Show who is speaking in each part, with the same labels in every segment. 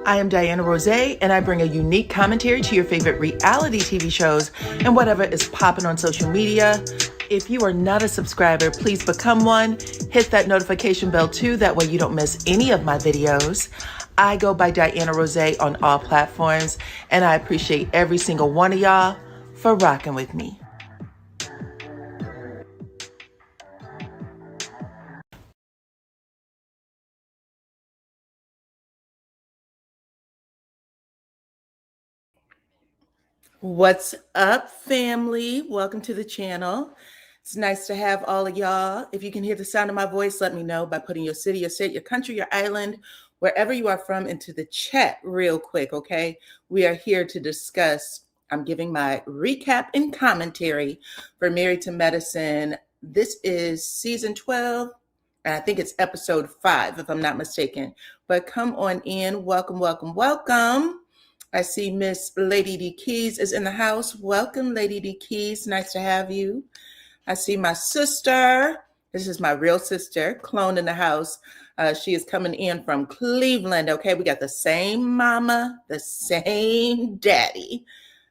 Speaker 1: I am DYANAROZAY, and I bring a unique commentary to your favorite reality TV shows and whatever is popping on social media. If you are not a subscriber, please become one. Hit that notification bell too, that way you don't miss any of my videos. I go by DYANAROZAY on all platforms, and I appreciate every single one of y'all for rocking with me. What's up, family? Welcome to the channel. It's nice to have all of y'all. If you can hear the sound of my voice, let me know by putting your city, your state, your country, your island, wherever you are from, into the chat real quick, okay? We are here to discuss. I'm giving my recap and commentary for Married to Medicine. This is season 12, and I think it's episode 5, if I'm not mistaken. But come on in. Welcome, welcome, welcome. I see Miss Lady D Keys is in the house. Welcome, Lady D Keys. Nice to have you. I see my sister. This is my real sister, Clone, in the house. She is coming in from Cleveland. Okay, we got the same mama, the same daddy.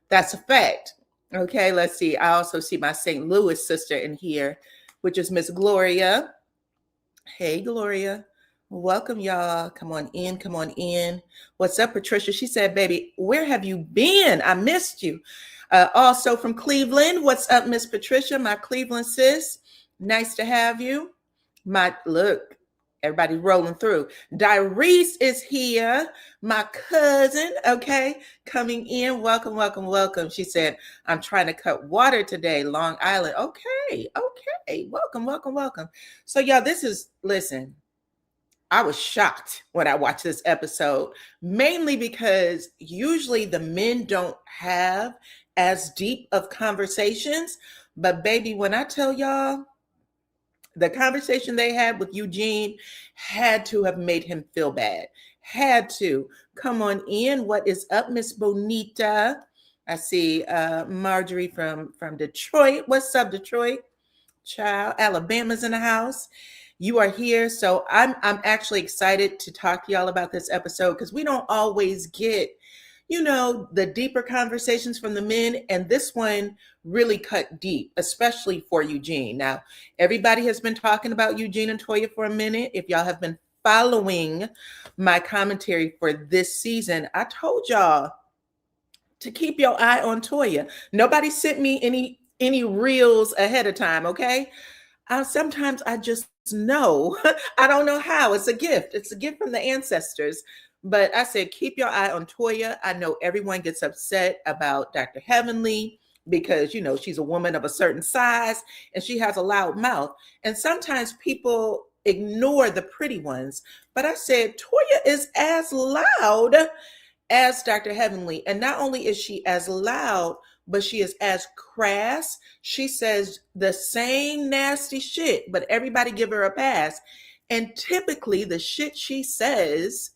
Speaker 1: That's a fact. Okay, let's see. I also see my St. Louis sister in here, which is Miss Gloria. Hey, Gloria. Welcome, y'all. Come on in. Come on in. What's up, Patricia? She said, baby, where have you been? I missed you. Also from Cleveland. What's up, Miss Patricia, my Cleveland sis? Nice to have you. Look, everybody rolling through. Dyrese is here, my cousin, okay, coming in. Welcome, welcome, welcome. She said, I'm trying to cut water today, Long Island. Okay. Welcome, welcome, welcome. So, y'all, listen, I was shocked when I watched this episode, mainly because usually the men don't have as deep of conversations. But baby, when I tell y'all, the conversation they had with Eugene had to have made him feel bad. Had to. Come on in. What is up, Miss Bonita? I see Marjorie from Detroit. What's up, Detroit? Child, Alabama's in the house. You are here. So I'm actually excited to talk to y'all about this episode because we don't always get, the deeper conversations from the men. And this one really cut deep, especially for Eugene. Now, everybody has been talking about Eugene and Toya for a minute. If y'all have been following my commentary for this season, I told y'all to keep your eye on Toya. Nobody sent me any reels ahead of time, okay? Sometimes I just know. I don't know how. It's a gift. It's a gift from the ancestors. But I said, keep your eye on Toya. I know everyone gets upset about Dr. Heavenly because, she's a woman of a certain size and she has a loud mouth. And sometimes people ignore the pretty ones. But I said, Toya is as loud as Dr. Heavenly. And not only is she as loud, but she is as crass. She says the same nasty shit, but everybody give her a pass. And typically the shit she says,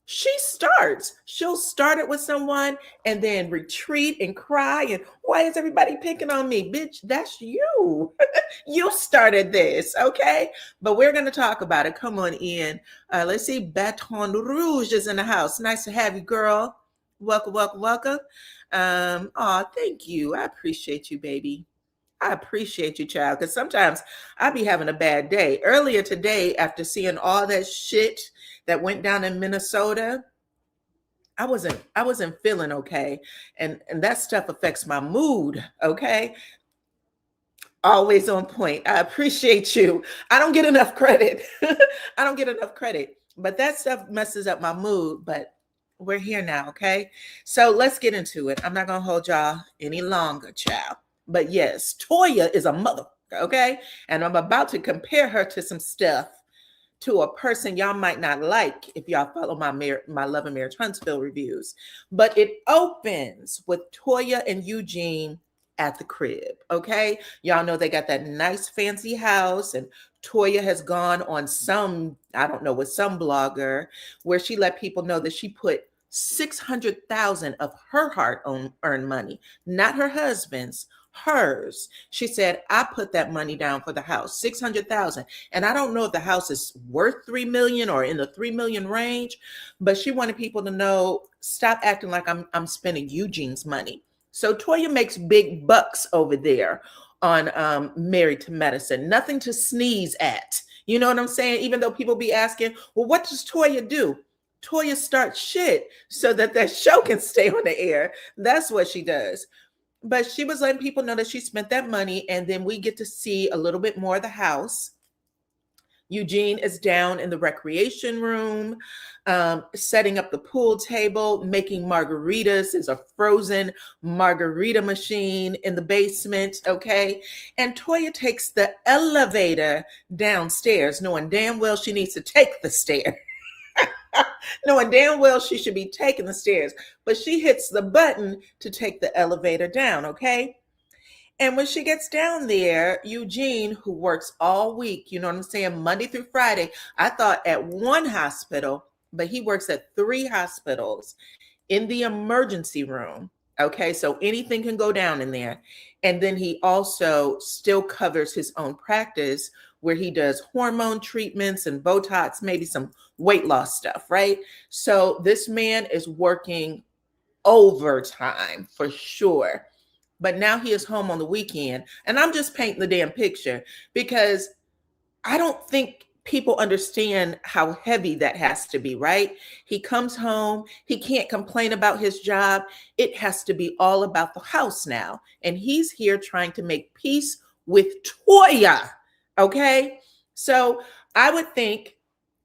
Speaker 1: she'll start it with someone and then retreat and cry. And why is everybody picking on me? Bitch, that's you. You started this, okay? But we're going to talk about it. Come on in. Let's see. Baton Rouge is in the house. Nice to have you, girl. Welcome, welcome, welcome. Thank you. I appreciate you, baby. I appreciate you, child, because sometimes I be having a bad day. Earlier today, after seeing all that shit that went down in Minnesota, I wasn't feeling okay. And that stuff affects my mood, okay? Always on point. I appreciate you. I don't get enough credit. I don't get enough credit. But that stuff messes up my mood. But we're here now, okay? So let's get into it. I'm not going to hold y'all any longer, child. But yes, Toya is a mother, okay? And I'm about to compare her to some stuff, to a person y'all might not like if y'all follow my Love and Marriage Huntsville reviews. But it opens with Toya and Eugene at the crib, okay? Y'all know they got that nice fancy house, and Toya has gone on some blogger where she let people know that she put $600,000 of her hard-earned money, not her husband's, hers. She said, I put that money down for the house, 600,000. And I don't know if the house is worth 3 million or in the 3 million range, but she wanted people to know, stop acting like I'm spending Eugene's money. So Toya makes big bucks over there on Married to Medicine. Nothing to sneeze at. You know what I'm saying? Even though people be asking, well, what does Toya do? Toya starts shit so that show can stay on the air. That's what she does. But she was letting people know that she spent that money, and then we get to see a little bit more of the house. Eugene is down in the recreation room, setting up the pool table, making margaritas. There's a frozen margarita machine in the basement, okay? And Toya takes the elevator downstairs, knowing damn well she needs to take the stairs. Knowing damn well she should be taking the stairs, but she hits the button to take the elevator down, okay? And when she gets down there, Eugene, who works all week, you know what I'm saying, Monday through Friday, I thought at one hospital, but he works at 3 hospitals in the emergency room, okay? So anything can go down in there. And then he also still covers his own practice where he does hormone treatments and Botox, maybe some weight loss stuff, right? So this man is working overtime for sure. But now he is home on the weekend. And I'm just painting the damn picture because I don't think people understand how heavy that has to be, right? He comes home, he can't complain about his job. It has to be all about the house now. And he's here trying to make peace with Toya, okay? So I would think,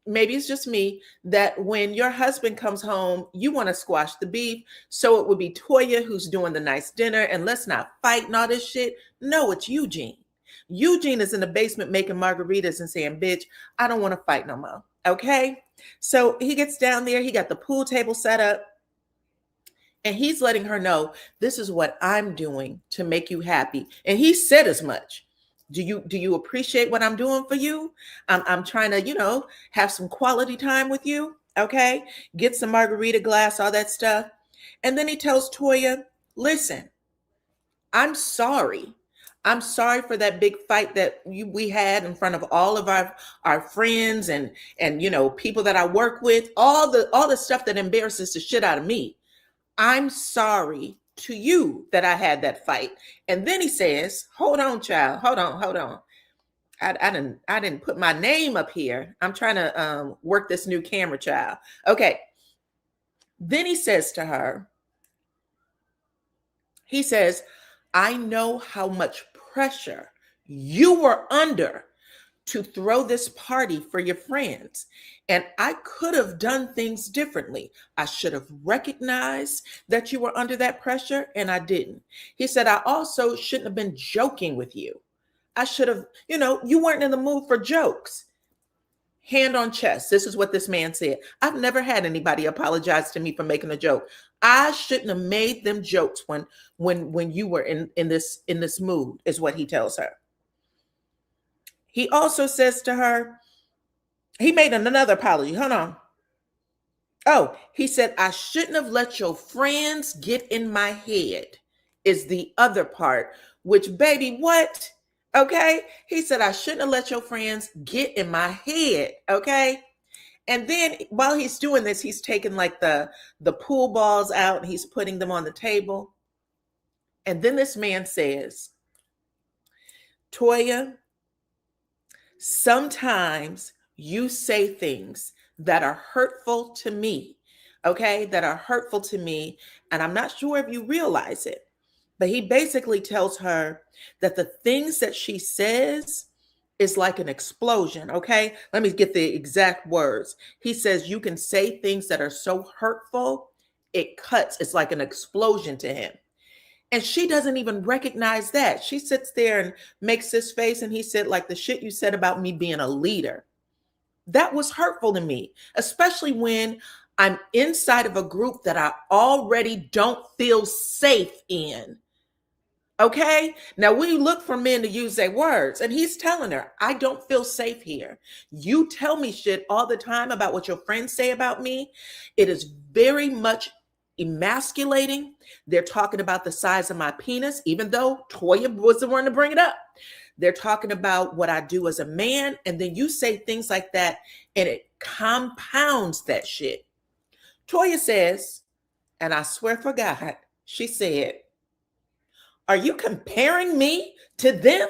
Speaker 1: maybe it's just me, that when your husband comes home, you want to squash the beef. So it would be Toya who's doing the nice dinner, and let's not fight and all this shit. No, it's Eugene. Eugene is in the basement making margaritas and saying, bitch, I don't want to fight no more. Okay. So he gets down there. He got the pool table set up. And he's letting her know, this is what I'm doing to make you happy. And he said as much. Do you appreciate what I'm doing for you? I'm trying to, have some quality time with you. Okay. Get some margarita glass, all that stuff. And then he tells Toya, listen, I'm sorry. I'm sorry for that big fight that we had in front of all of our friends and people that I work with, all the stuff that embarrasses the shit out of me. I'm sorry to you that I had that fight. And then he says, hold on, child. Hold on. I didn't put my name up here. I'm trying to work this new camera, child. Okay. Then he says to her, he says, I know how much pressure you were under to throw this party for your friends. And I could have done things differently. I should have recognized that you were under that pressure, and I didn't. He said, I also shouldn't have been joking with you. I should have, you weren't in the mood for jokes. Hand on chest. This is what this man said. I've never had anybody apologize to me for making a joke. I shouldn't have made them jokes when you were in this mood, is what he tells her. He also says to her, he made another apology. Hold on. Oh, he said, I shouldn't have let your friends get in my head, is the other part, which, baby, what? Okay. He said, I shouldn't have let your friends get in my head. Okay. And then while he's doing this, he's taking like the pool balls out and he's putting them on the table. And then this man says, Toya, sometimes you say things that are hurtful to me, okay? That are hurtful to me. And I'm not sure if you realize it, but he basically tells her that the things that she says is like an explosion, okay? Let me get the exact words. He says you can say things that are so hurtful, it cuts. It's like an explosion to him. And she doesn't even recognize that. She sits there and makes this face, and he said, like the shit you said about me being a leader. That was hurtful to me, especially when I'm inside of a group that I already don't feel safe in. Okay? Now we look for men to use their words, and he's telling her, I don't feel safe here. You tell me shit all the time about what your friends say about me. It is very much emasculating. They're talking about the size of my penis, even though Toya was the one to bring it up. They're talking about what I do as a man. And then you say things like that and it compounds that shit. Toya says, and I swear for God, she said, are you comparing me to them?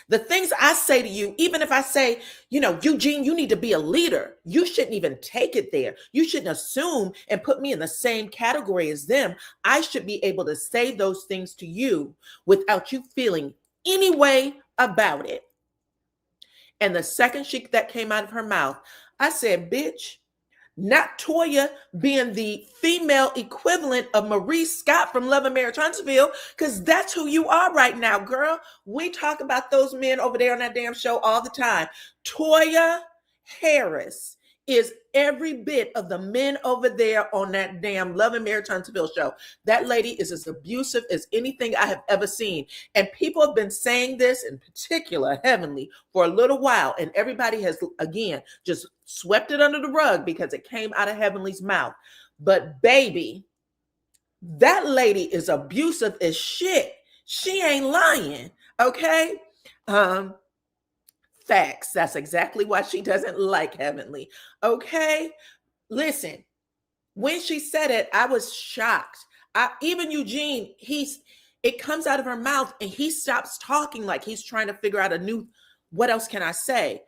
Speaker 1: The things I say to you, even if I say, Eugene, you need to be a leader, you shouldn't even take it there. You shouldn't assume and put me in the same category as them. I should be able to say those things to you without you feeling any way about it. And the second that came out of her mouth, I said, bitch, not Toya being the female equivalent of Marie Scott from Love and Marriage Huntsville, because that's who you are right now, girl. We talk about those men over there on that damn show all the time. Toya Harris is every bit of the men over there on that damn Love and Marriage Huntsville show. That lady is as abusive as anything I have ever seen. And people have been saying this, in particular, Heavenly, for a little while. And everybody has, again, just swept it under the rug because it came out of Heavenly's mouth. But baby, that lady is abusive as shit. She ain't lying, okay? Facts. That's exactly why she doesn't like Heavenly. Okay. Listen, when she said it, I was shocked. Even Eugene, it comes out of her mouth and he stops talking like he's trying to figure out what else can I say?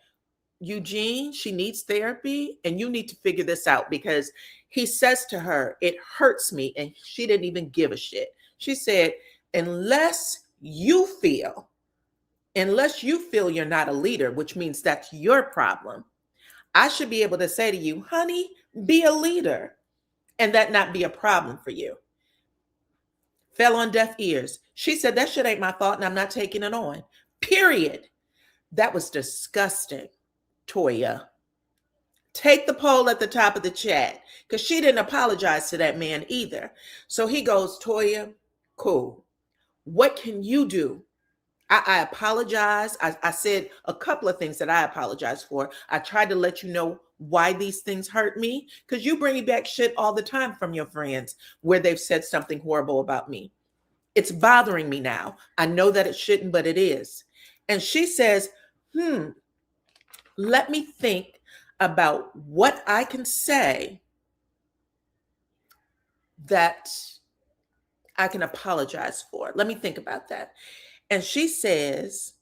Speaker 1: Eugene, she needs therapy and you need to figure this out, because he says to her, it hurts me. And she didn't even give a shit. She said, unless you feel you're not a leader, which means that's your problem, I should be able to say to you, honey, be a leader, and that not be a problem for you. Fell on deaf ears. She said, that shit ain't my fault and I'm not taking it on. Period. That was disgusting, Toya. Take the poll at the top of the chat, because she didn't apologize to that man either. So he goes, Toya, cool. What can you do? I apologize. I said a couple of things that I apologize for. I tried to let you know why these things hurt me, because you bring back shit all the time from your friends where they've said something horrible about me. It's bothering me now. I know that it shouldn't, but it is. And she says, let me think about what I can say that I can apologize for. Let me think about that. And she says,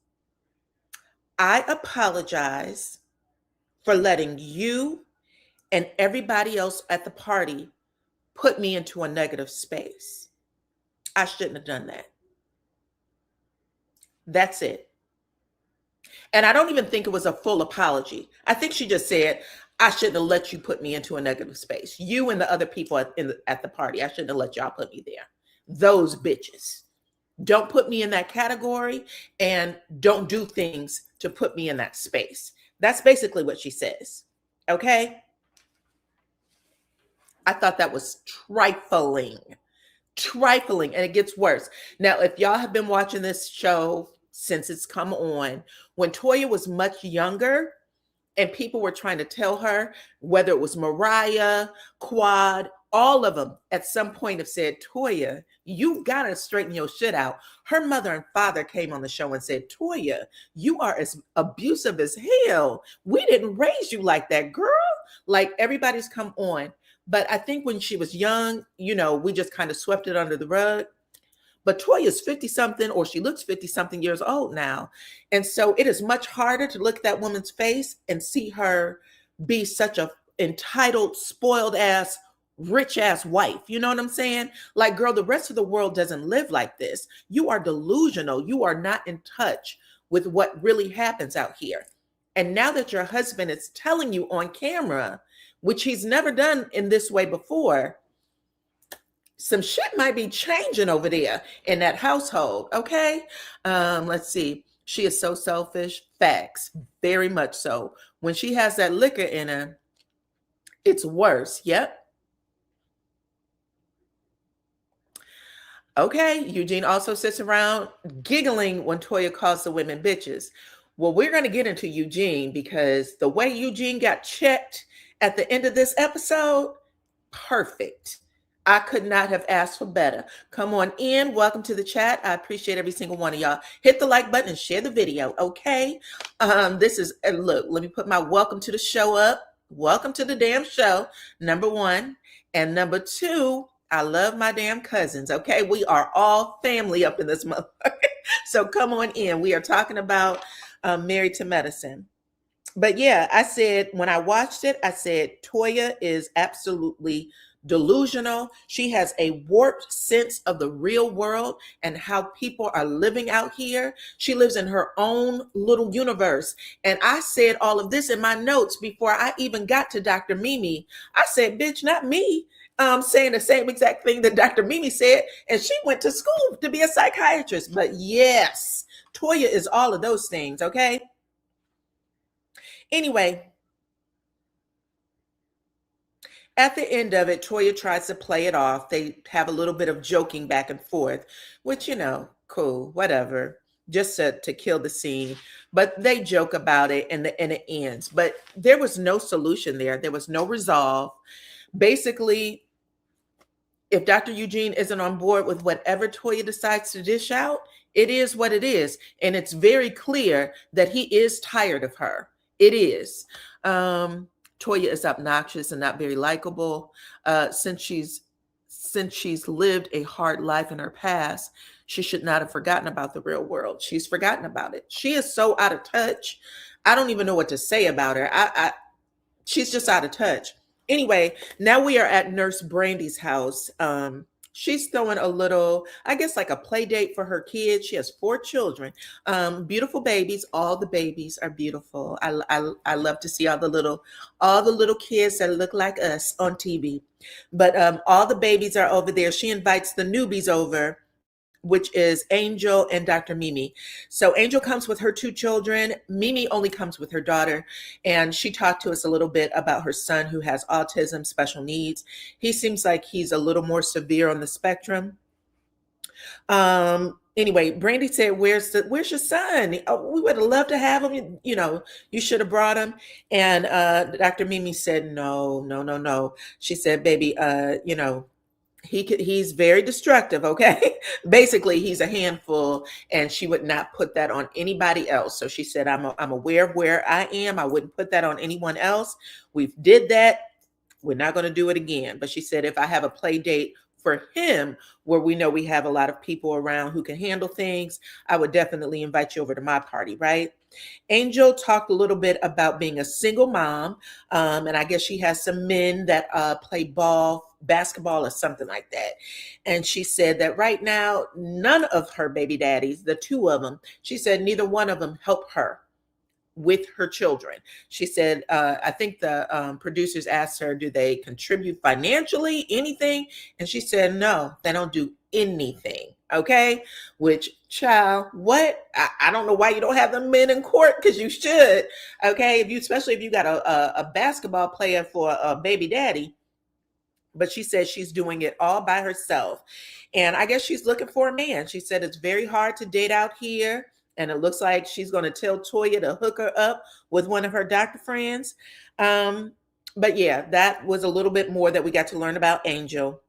Speaker 1: I apologize for letting you and everybody else at the party put me into a negative space. I shouldn't have done that. That's it. And I don't even think it was a full apology. I think she just said, I shouldn't have let you put me into a negative space. You and the other people at the party, I shouldn't have let y'all put me there. Those bitches. Don't put me in that category and don't do things to put me in that space. That's basically what she says. Okay? I thought that was trifling. Trifling. And it gets worse. Now, if y'all have been watching this show since it's come on, when Toya was much younger and people were trying to tell her, whether it was Mariah, Quad, all of them at some point have said, Toya, you got to straighten your shit out. Her mother and father came on the show and said, Toya, you are as abusive as hell. We didn't raise you like that, girl. Like, everybody's come on. But I think when she was young, we just kind of swept it under the rug. But Toya's 50-something, or she looks 50-something years old now. And so it is much harder to look at that woman's face and see her be such a entitled, spoiled ass, rich ass wife. You know what I'm saying? Like, girl, the rest of the world doesn't live like this. You are delusional. You are not in touch with what really happens out here. And now that your husband is telling you on camera, which he's never done in this way before, some shit might be changing over there in that household. Okay. Let's see. She is so selfish. Facts. Very much so. When she has that liquor in her, it's worse. Yep. Okay. Eugene also sits around giggling when Toya calls the women bitches. Well, we're going to get into Eugene, because the way Eugene got checked at the end of this episode, perfect. I could not have asked for better. Come on in. Welcome to the chat. I appreciate every single one of y'all. Hit the like button and share the video, okay? This is, look, let me put my welcome to the show up. Welcome to the damn show, number one. And number two, I love my damn cousins, okay? We are all family up in this motherfucker. So come on in. We are talking about Married to Medicine. But yeah, I said, when I watched it, I said, Toya is absolutely delusional. She has a warped sense of the real world and how people are living out here. She lives in her own little universe. And I said all of this in my notes before I even got to Dr. Mimi. I said, bitch, not me. Saying the same exact thing that Dr. Mimi said. And she went to school to be a psychiatrist. But yes, Toya is all of those things, okay? Anyway, at the end of it, Toya tries to play it off. They have a little bit of joking back and forth, which, cool, whatever, just to kill the scene. But they joke about it and it ends. But there was no solution there. There was no resolve. Basically, if Dr. Eugene isn't on board with whatever Toya decides to dish out, it is what it is. And it's very clear that he is tired of her. It is. Toya is obnoxious and not very likable. Since she's lived a hard life in her past, she should not have forgotten about the real world. She's forgotten about it. She is so out of touch. I don't even know what to say about her. She's just out of touch. Anyway, now we are at Nurse Brandy's house. She's throwing a little, I guess, like a play date for her kids. She has 4 children, beautiful babies. All the babies are beautiful. I love to see all the little kids that look like us on TV. But all the babies are over there. She invites the newbies over, which is Angel and Dr. Mimi. So Angel comes with her 2 children. Mimi only comes with her daughter. And she talked to us a little bit about her son who has autism, special needs. He seems like he's a little more severe on the spectrum. Anyway, Brandy said, where's your son? Oh, we would have loved to have him. You should have brought him. And Dr. Mimi said, no. She said, baby, he's very destructive, okay? Basically, he's a handful, and she would not put that on anybody else. So she said, I'm aware of where I am. I wouldn't put that on anyone else. We've did that. We're not going to do it again. But she said, if I have a play date for him where we know we have a lot of people around who can handle things, I would definitely invite you over to my party, right? Angel talked a little bit about being a single mom, and I guess she has some men that play basketball or something like that. And she said that right now, none of her baby daddies, the 2 of them, she said neither one of them help her with her children. She said, I think the producers asked her, do they contribute financially, anything? And she said, no, they don't do anything. Okay. Which, child, what? I don't know why you don't have the men in court, because you should. Okay. Especially if you got a basketball player for a baby daddy. But she said she's doing it all by herself. And I guess she's looking for a man. She said it's very hard to date out here. And it looks like she's going to tell Toya to hook her up with one of her doctor friends. But yeah, that was a little bit more that we got to learn about Angel.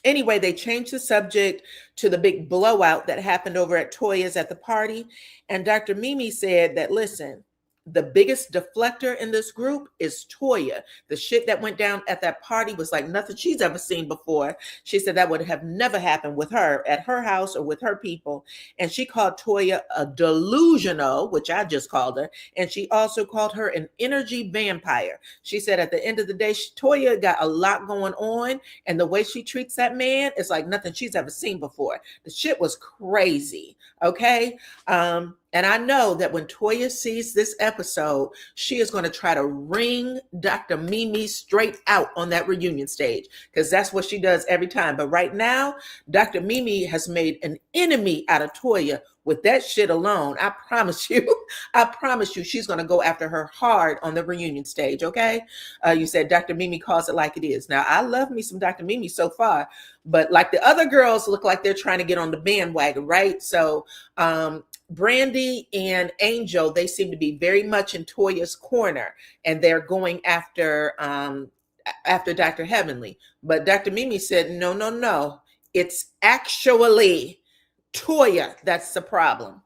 Speaker 1: Anyway, they changed the subject to the big blowout that happened over at Toya's at the party. And Dr. Mimi said that, listen, the biggest deflector in this group is Toya. The shit that went down at that party was like nothing she's ever seen before. She said that would have never happened with her at her house or with her people. And she called Toya a delusional, which I just called her. And she also called her an energy vampire. She said at the end of the day, Toya got a lot going on. And the way she treats that man is like nothing she's ever seen before. The shit was crazy. Okay. And I know that when Toya sees this episode, she is going to try to wring Dr. Mimi straight out on that reunion stage, because that's what she does every time. But right now, Dr. Mimi has made an enemy out of Toya with that shit alone. I promise you, she's going to go after her hard on the reunion stage, okay? You said Dr. Mimi calls it like it is. Now, I love me some Dr. Mimi so far, but like the other girls look like they're trying to get on the bandwagon, right? So, Brandy and Angel, they seem to be very much in Toya's corner, and they're going after after Dr. Heavenly. But Dr. Mimi said, no, no, no. It's actually Toya that's the problem.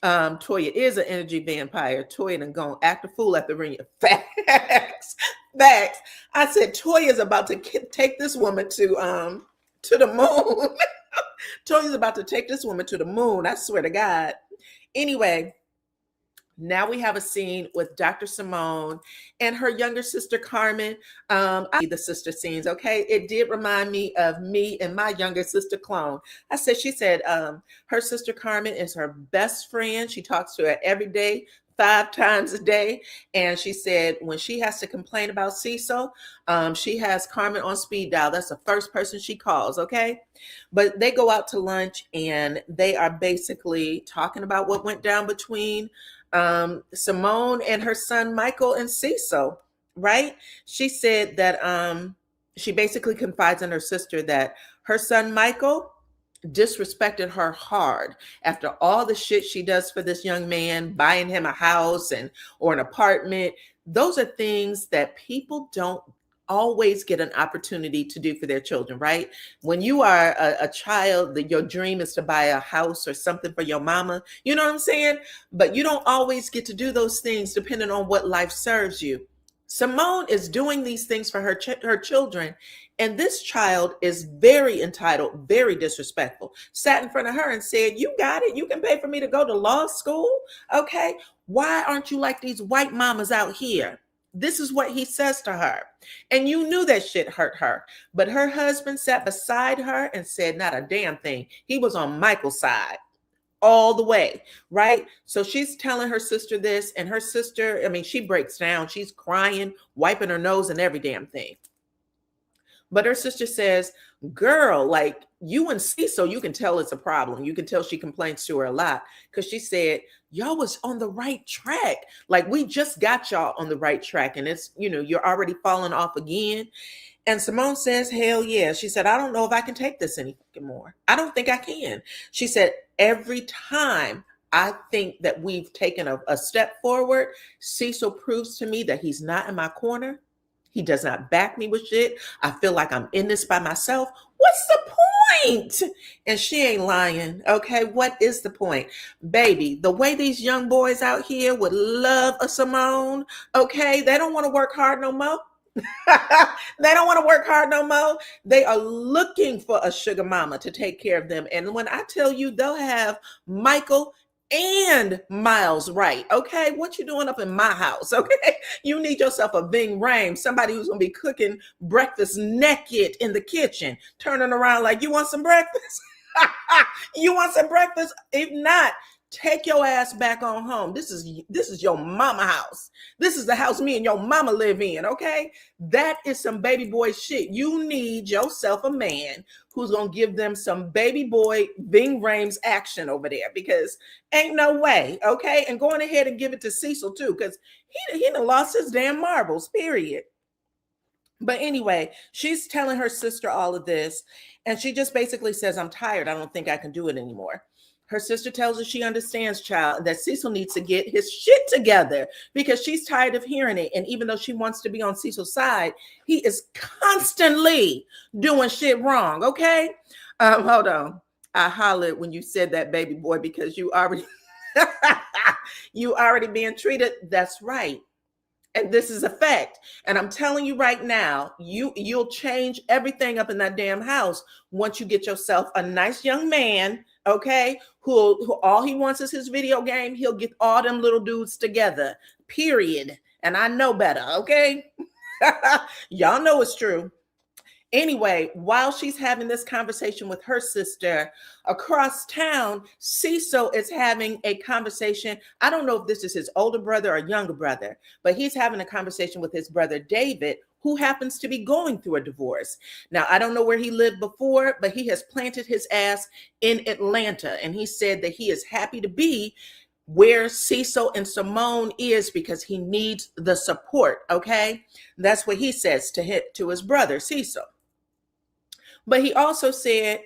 Speaker 1: Toya is an energy vampire. Toya done gone act a fool at the ring. Facts. Facts. I said Toya's about to take this woman to the moon. Toya's about to take this woman to the moon. I swear to God. Anyway, now we have a scene with Dr. Simone and her younger sister, Carmen. I see the sister scenes, okay? It did remind me of me and my younger sister clone. She said her sister, Carmen, is her best friend. She talks to her every day, 5 times a day. And she said when she has to complain about Cecil, she has Carmen on speed dial. That's the first person she calls, okay? But they go out to lunch and they are basically talking about what went down between Simone and her son Michael and Cecil, right? She said that she basically confides in her sister that her son Michael disrespected her hard after all the shit she does for this young man, buying him a house or an apartment. Those are things that people don't always get an opportunity to do for their children, right? When you are a child, your dream is to buy a house or something for your mama, you know what I'm saying? But you don't always get to do those things depending on what life serves you. Simone is doing these things for her children, and this child is very entitled, very disrespectful. Sat in front of her and said, "You got it. You can pay for me to go to law school. Okay. Why aren't you like these white mamas out here?" This is what he says to her. And you knew that shit hurt her. But her husband sat beside her and said not a damn thing. He was on Michael's side all the way, right? So she's telling her sister this, and her sister, she breaks down. She's crying, wiping her nose and every damn thing. But her sister says, "Girl, like you and Cecil, you can tell it's a problem. You can tell she complains to her a lot." Because she said, "Y'all was on the right track. Like we just got y'all on the right track. And it's, you're already falling off again." And Simone says, "Hell yeah." She said, "I don't know if I can take this anymore. I don't think I can." She said, "Every time I think that we've taken a step forward, Cecil proves to me that he's not in my corner. He does not back me with shit. I feel like I'm in this by myself. What's the point?" And she ain't lying. Okay. What is the point? Baby, the way these young boys out here would love a Simone. Okay. They don't want to work hard no more. They don't want to work hard no more. They are looking for a sugar mama to take care of them. And when I tell you, they'll have Michael and Miles right. Okay. What you doing up in my house? Okay. You need yourself a Ving Rhames, somebody who's going to be cooking breakfast naked in the kitchen, turning around like, "You want some breakfast?" You want some breakfast? If not, take your ass back on home. This is your mama house. This is the house me and your mama live in, okay? That is some baby boy shit. You need yourself a man who's going to give them some baby boy Ving Rhames action over there, because ain't no way, okay? And going ahead and give it to Cecil too, because he done lost his damn marbles, period. But anyway, she's telling her sister all of this, and she just basically says, "I'm tired. I don't think I can do it anymore." Her sister tells her she understands, child, that Cecil needs to get his shit together because she's tired of hearing it. And even though she wants to be on Cecil's side, he is constantly doing shit wrong, okay? Hold on. I hollered when you said that, baby boy, because you already being treated. That's right. And this is a fact. And I'm telling you right now, you'll change everything up in that damn house once you get yourself a nice young man, okay, who all he wants is his video game. He'll get all them little dudes together, period. And I know better, okay? Y'all know it's true. Anyway, while she's having this conversation with her sister across town, Cecil is having a conversation. I don't know if this is his older brother or younger brother, but he's having a conversation with his brother, David, who happens to be going through a divorce. Now, I don't know where he lived before, but he has planted his ass in Atlanta. And he said that he is happy to be where Cecil and Simone is because he needs the support, okay? That's what he says to his brother, Cecil. But he also said,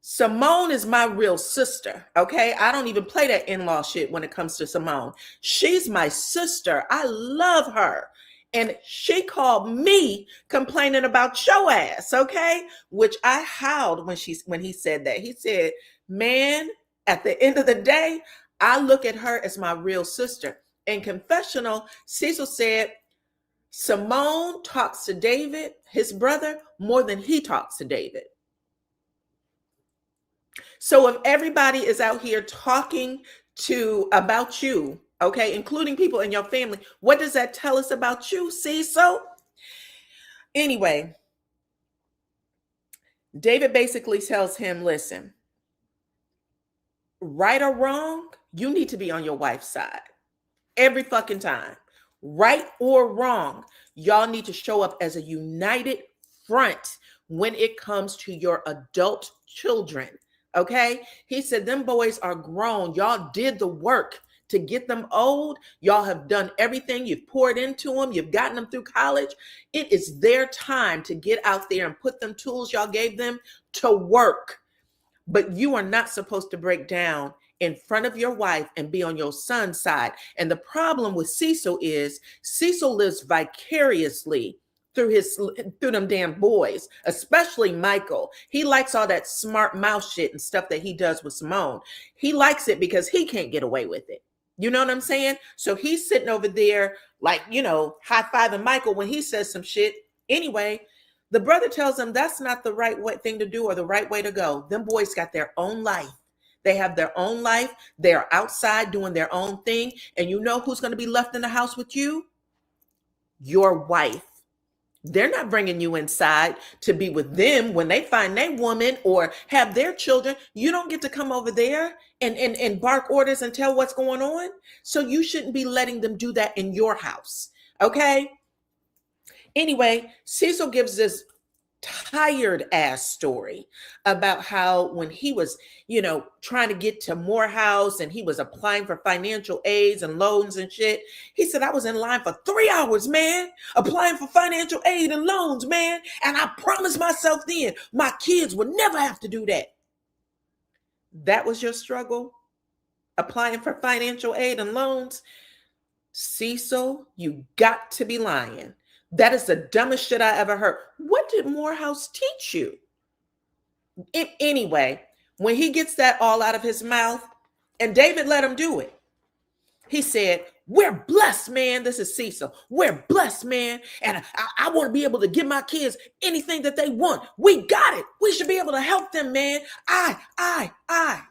Speaker 1: "Simone is my real sister, okay? I don't even play that in-law shit when it comes to Simone. She's my sister. I love her. And she called me complaining about your ass, okay? Which I howled when he said that. He said, man, at the end of the day, I look at her as my real sister. In confessional, Cecil said, Simone talks to David, his brother, more than he talks to David. So if everybody is out here talking about you, okay, including people in your family, what does that tell us about you, Cecil? Anyway, David basically tells him, listen, right or wrong, you need to be on your wife's side every fucking time. Right or wrong, y'all need to show up as a united front when it comes to your adult children. Okay? He said, them boys are grown. Y'all did the work to get them old. Y'all have done everything. You've poured into them. You've gotten them through college. It is their time to get out there and put them tools y'all gave them to work. But you are not supposed to break down in front of your wife and be on your son's side. And the problem with Cecil is Cecil lives vicariously through them damn boys, especially Michael. He likes all that smart mouth shit and stuff that he does with Simone. He likes it because he can't get away with it. You know what I'm saying? So he's sitting over there like, high-fiving Michael when he says some shit. Anyway, the brother tells him that's not the right thing to do or the right way to go. Them boys got their own life. They have their own life. They're outside doing their own thing. And you know who's going to be left in the house with you? Your wife. They're not bringing you inside to be with them when they find their woman or have their children. You don't get to come over there and bark orders and tell what's going on. So you shouldn't be letting them do that in your house. Okay? Anyway, Cecil gives this tired ass story about how when he was, trying to get to Morehouse and he was applying for financial aids and loans and shit. He said, I was in line for 3 hours, man, applying for financial aid and loans, man. And I promised myself then my kids would never have to do that. That was your struggle? Applying for financial aid and loans? Cecil, you got to be lying. That is the dumbest shit I ever heard. What did Morehouse teach you? Anyway, when he gets that all out of his mouth, and David let him do it, he said, we're blessed, man. This is Cecil. We're blessed, man. And I want to be able to give my kids anything that they want. We got it. We should be able to help them, man.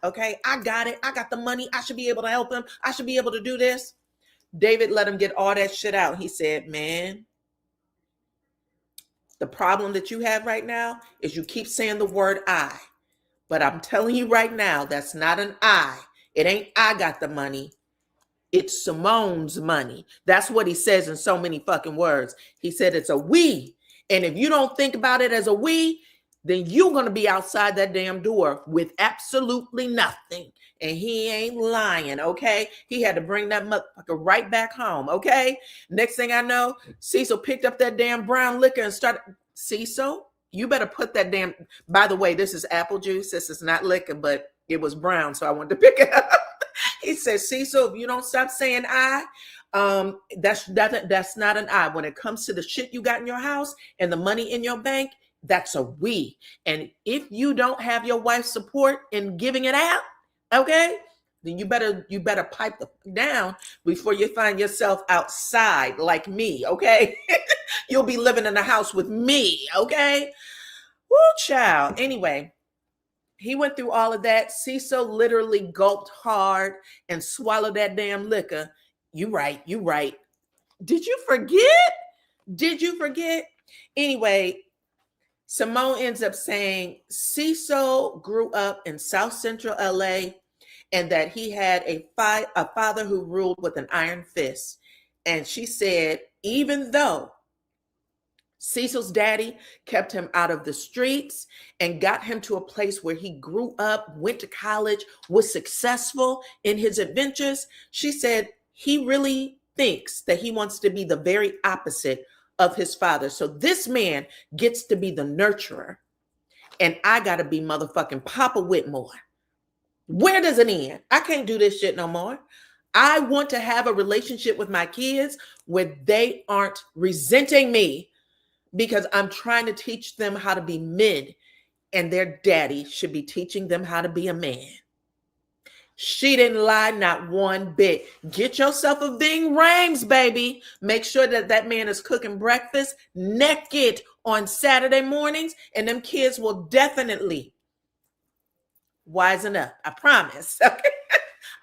Speaker 1: Okay, I got it. I got the money. I should be able to help them. I should be able to do this. David let him get all that shit out. He said, man, the problem that you have right now is you keep saying the word I. But I'm telling you right now, that's not an I. It ain't I got the money. It's Simone's money. That's what he says in so many fucking words. He said it's a we. And if you don't think about it as a we, then you're going to be outside that damn door with absolutely nothing. And he ain't lying, okay? He had to bring that motherfucker right back home, okay? Next thing I know, Cecil picked up that damn brown liquor and started, Cecil, you better put that damn, by the way, this is apple juice. This is not liquor, but it was brown, so I wanted to pick it up. He says, Cecil, if you don't stop saying I, that's not an I. When it comes to the shit you got in your house and the money in your bank, that's a we. And if you don't have your wife's support in giving it out, okay, then you better pipe down before you find yourself outside like me, okay? You'll be living in a house with me, okay? Woo, child. Anyway, he went through all of that. Cecil literally gulped hard and swallowed that damn liquor. You right. Did you forget? Anyway, Simone ends up saying Cecil grew up in South Central LA and that he had a father who ruled with an iron fist. And she said, even though Cecil's daddy kept him out of the streets and got him to a place where he grew up, went to college, was successful in his adventures, she said he really thinks that he wants to be the very opposite of his father. So this man gets to be the nurturer, and I got to be motherfucking Papa Whitmore. Where does it end? I can't do this shit no more. I want to have a relationship with my kids where they aren't resenting me because I'm trying to teach them how to be men, and their daddy should be teaching them how to be a man. She didn't lie, not one bit. Get yourself a Ving Rhames, baby. Make sure that that man is cooking breakfast naked on Saturday mornings, and them kids will definitely wisen up. I promise. Okay.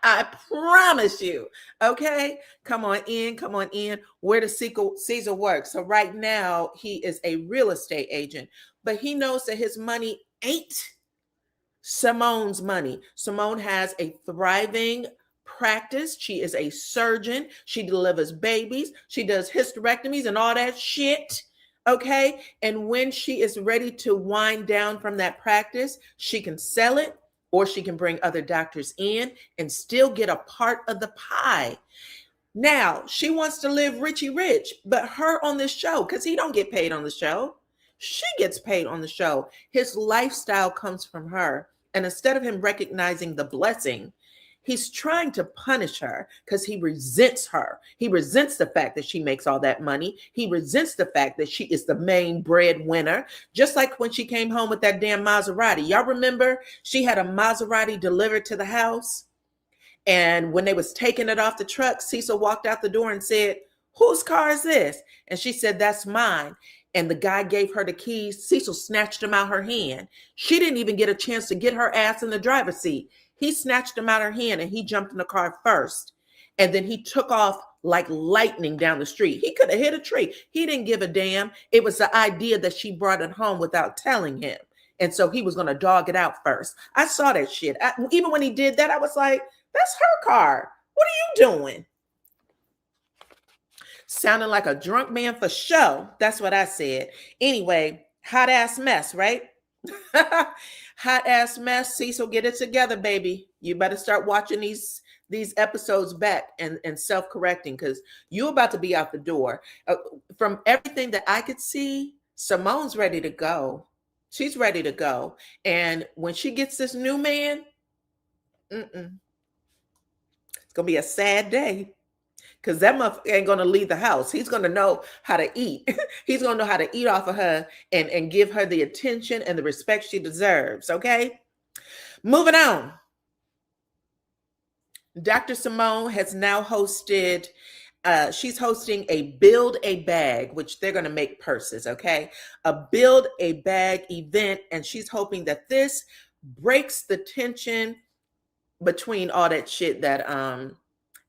Speaker 1: I promise you. Okay. Come on in. Come on in. Where does Caesar work? So right now he is a real estate agent, but he knows that his money ain't Simone's money. Simone has a thriving practice. She is a surgeon. She delivers babies. She does hysterectomies and all that shit. Okay. And when she is ready to wind down from that practice, she can sell it, or she can bring other doctors in and still get a part of the pie. Now, she wants to live Richie Rich, but her on this show, because he don't get paid on the show. She gets paid on the show. His lifestyle comes from her. And instead of him recognizing the blessing, he's trying to punish her because he resents her. He resents the fact that she makes all that money. He resents the fact that she is the main breadwinner. Just like when she came home with that damn Maserati. Y'all remember she had a Maserati delivered to the house? And when they was taking it off the truck, Cecil walked out the door and said, "Whose car is this?" And she said, "That's mine." And the guy gave her the keys. Cecil snatched them out her hand. She didn't even get a chance to get her ass in the driver's seat. He snatched them out her hand and he jumped in the car first. And then he took off like lightning down the street. He could have hit a tree. He didn't give a damn. It was the idea that she brought it home without telling him. And so he was going to dog it out first. I saw that shit. Even when he did that, I was like, that's her car. What are you doing? Sounding like a drunk man for show. That's what I said. Anyway, hot ass mess, right? Hot ass mess. Cecil, get it together, baby. You better start watching these episodes back and self-correcting, because you're about to be out the door. From everything that I could see, Simone's ready to go. She's ready to go. And when she gets this new man, it's going to be a sad day. Because that motherfucker ain't going to leave the house. He's going to know how to eat. He's going to know how to eat off of her and give her the attention and the respect she deserves. Okay? Moving on. Dr. Simone has now hosted, she's hosting a Build a Bag, which they're going to make purses. Okay? A Build a Bag event. And she's hoping that this breaks the tension between all that shit that,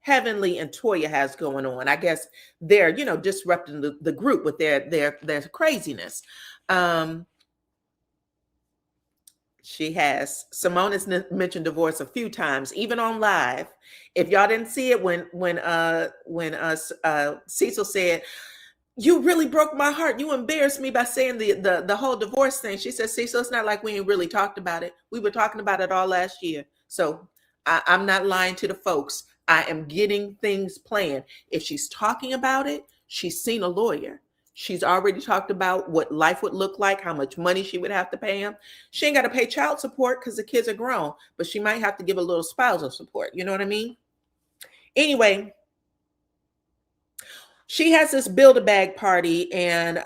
Speaker 1: Heavenly and Toya has going on. I guess they're, disrupting the group with their craziness. Simone has mentioned divorce a few times, even on live. If y'all didn't see it when Cecil said, "You really broke my heart. You embarrassed me by saying the whole divorce thing." She said, "Cecil, it's not like we ain't really talked about it. We were talking about it all last year. So I'm not lying to the folks. I am getting things planned." If she's talking about it, she's seen a lawyer. She's already talked about what life would look like, how much money she would have to pay him. She ain't got to pay child support because the kids are grown, but she might have to give a little spousal support. You know what I mean? Anyway, she has this Build-A-Bag party, and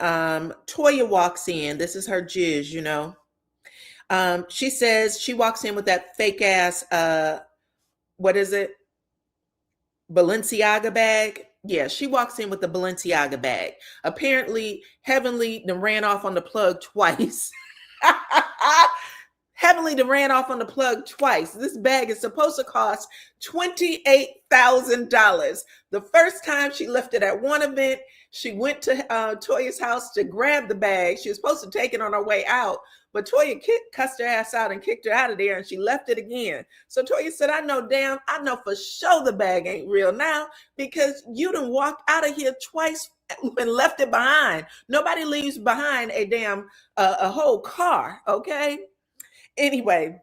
Speaker 1: Toya walks in. This is her jizz, She says she walks in with that fake ass, what is it? Balenciaga bag. Yeah, she walks in with the Balenciaga bag. Apparently, Heavenly done ran off on the plug twice. Heavenly done ran off on the plug twice. This bag is supposed to cost $28,000. The first time she left it at one event, she went to Toya's house to grab the bag. She was supposed to take it on her way out, but Toya cussed her ass out and kicked her out of there, and she left it again. So Toya said, I know for sure the bag ain't real now, because you done walked out of here twice and left it behind. Nobody leaves behind a damn a whole car, okay? Anyway,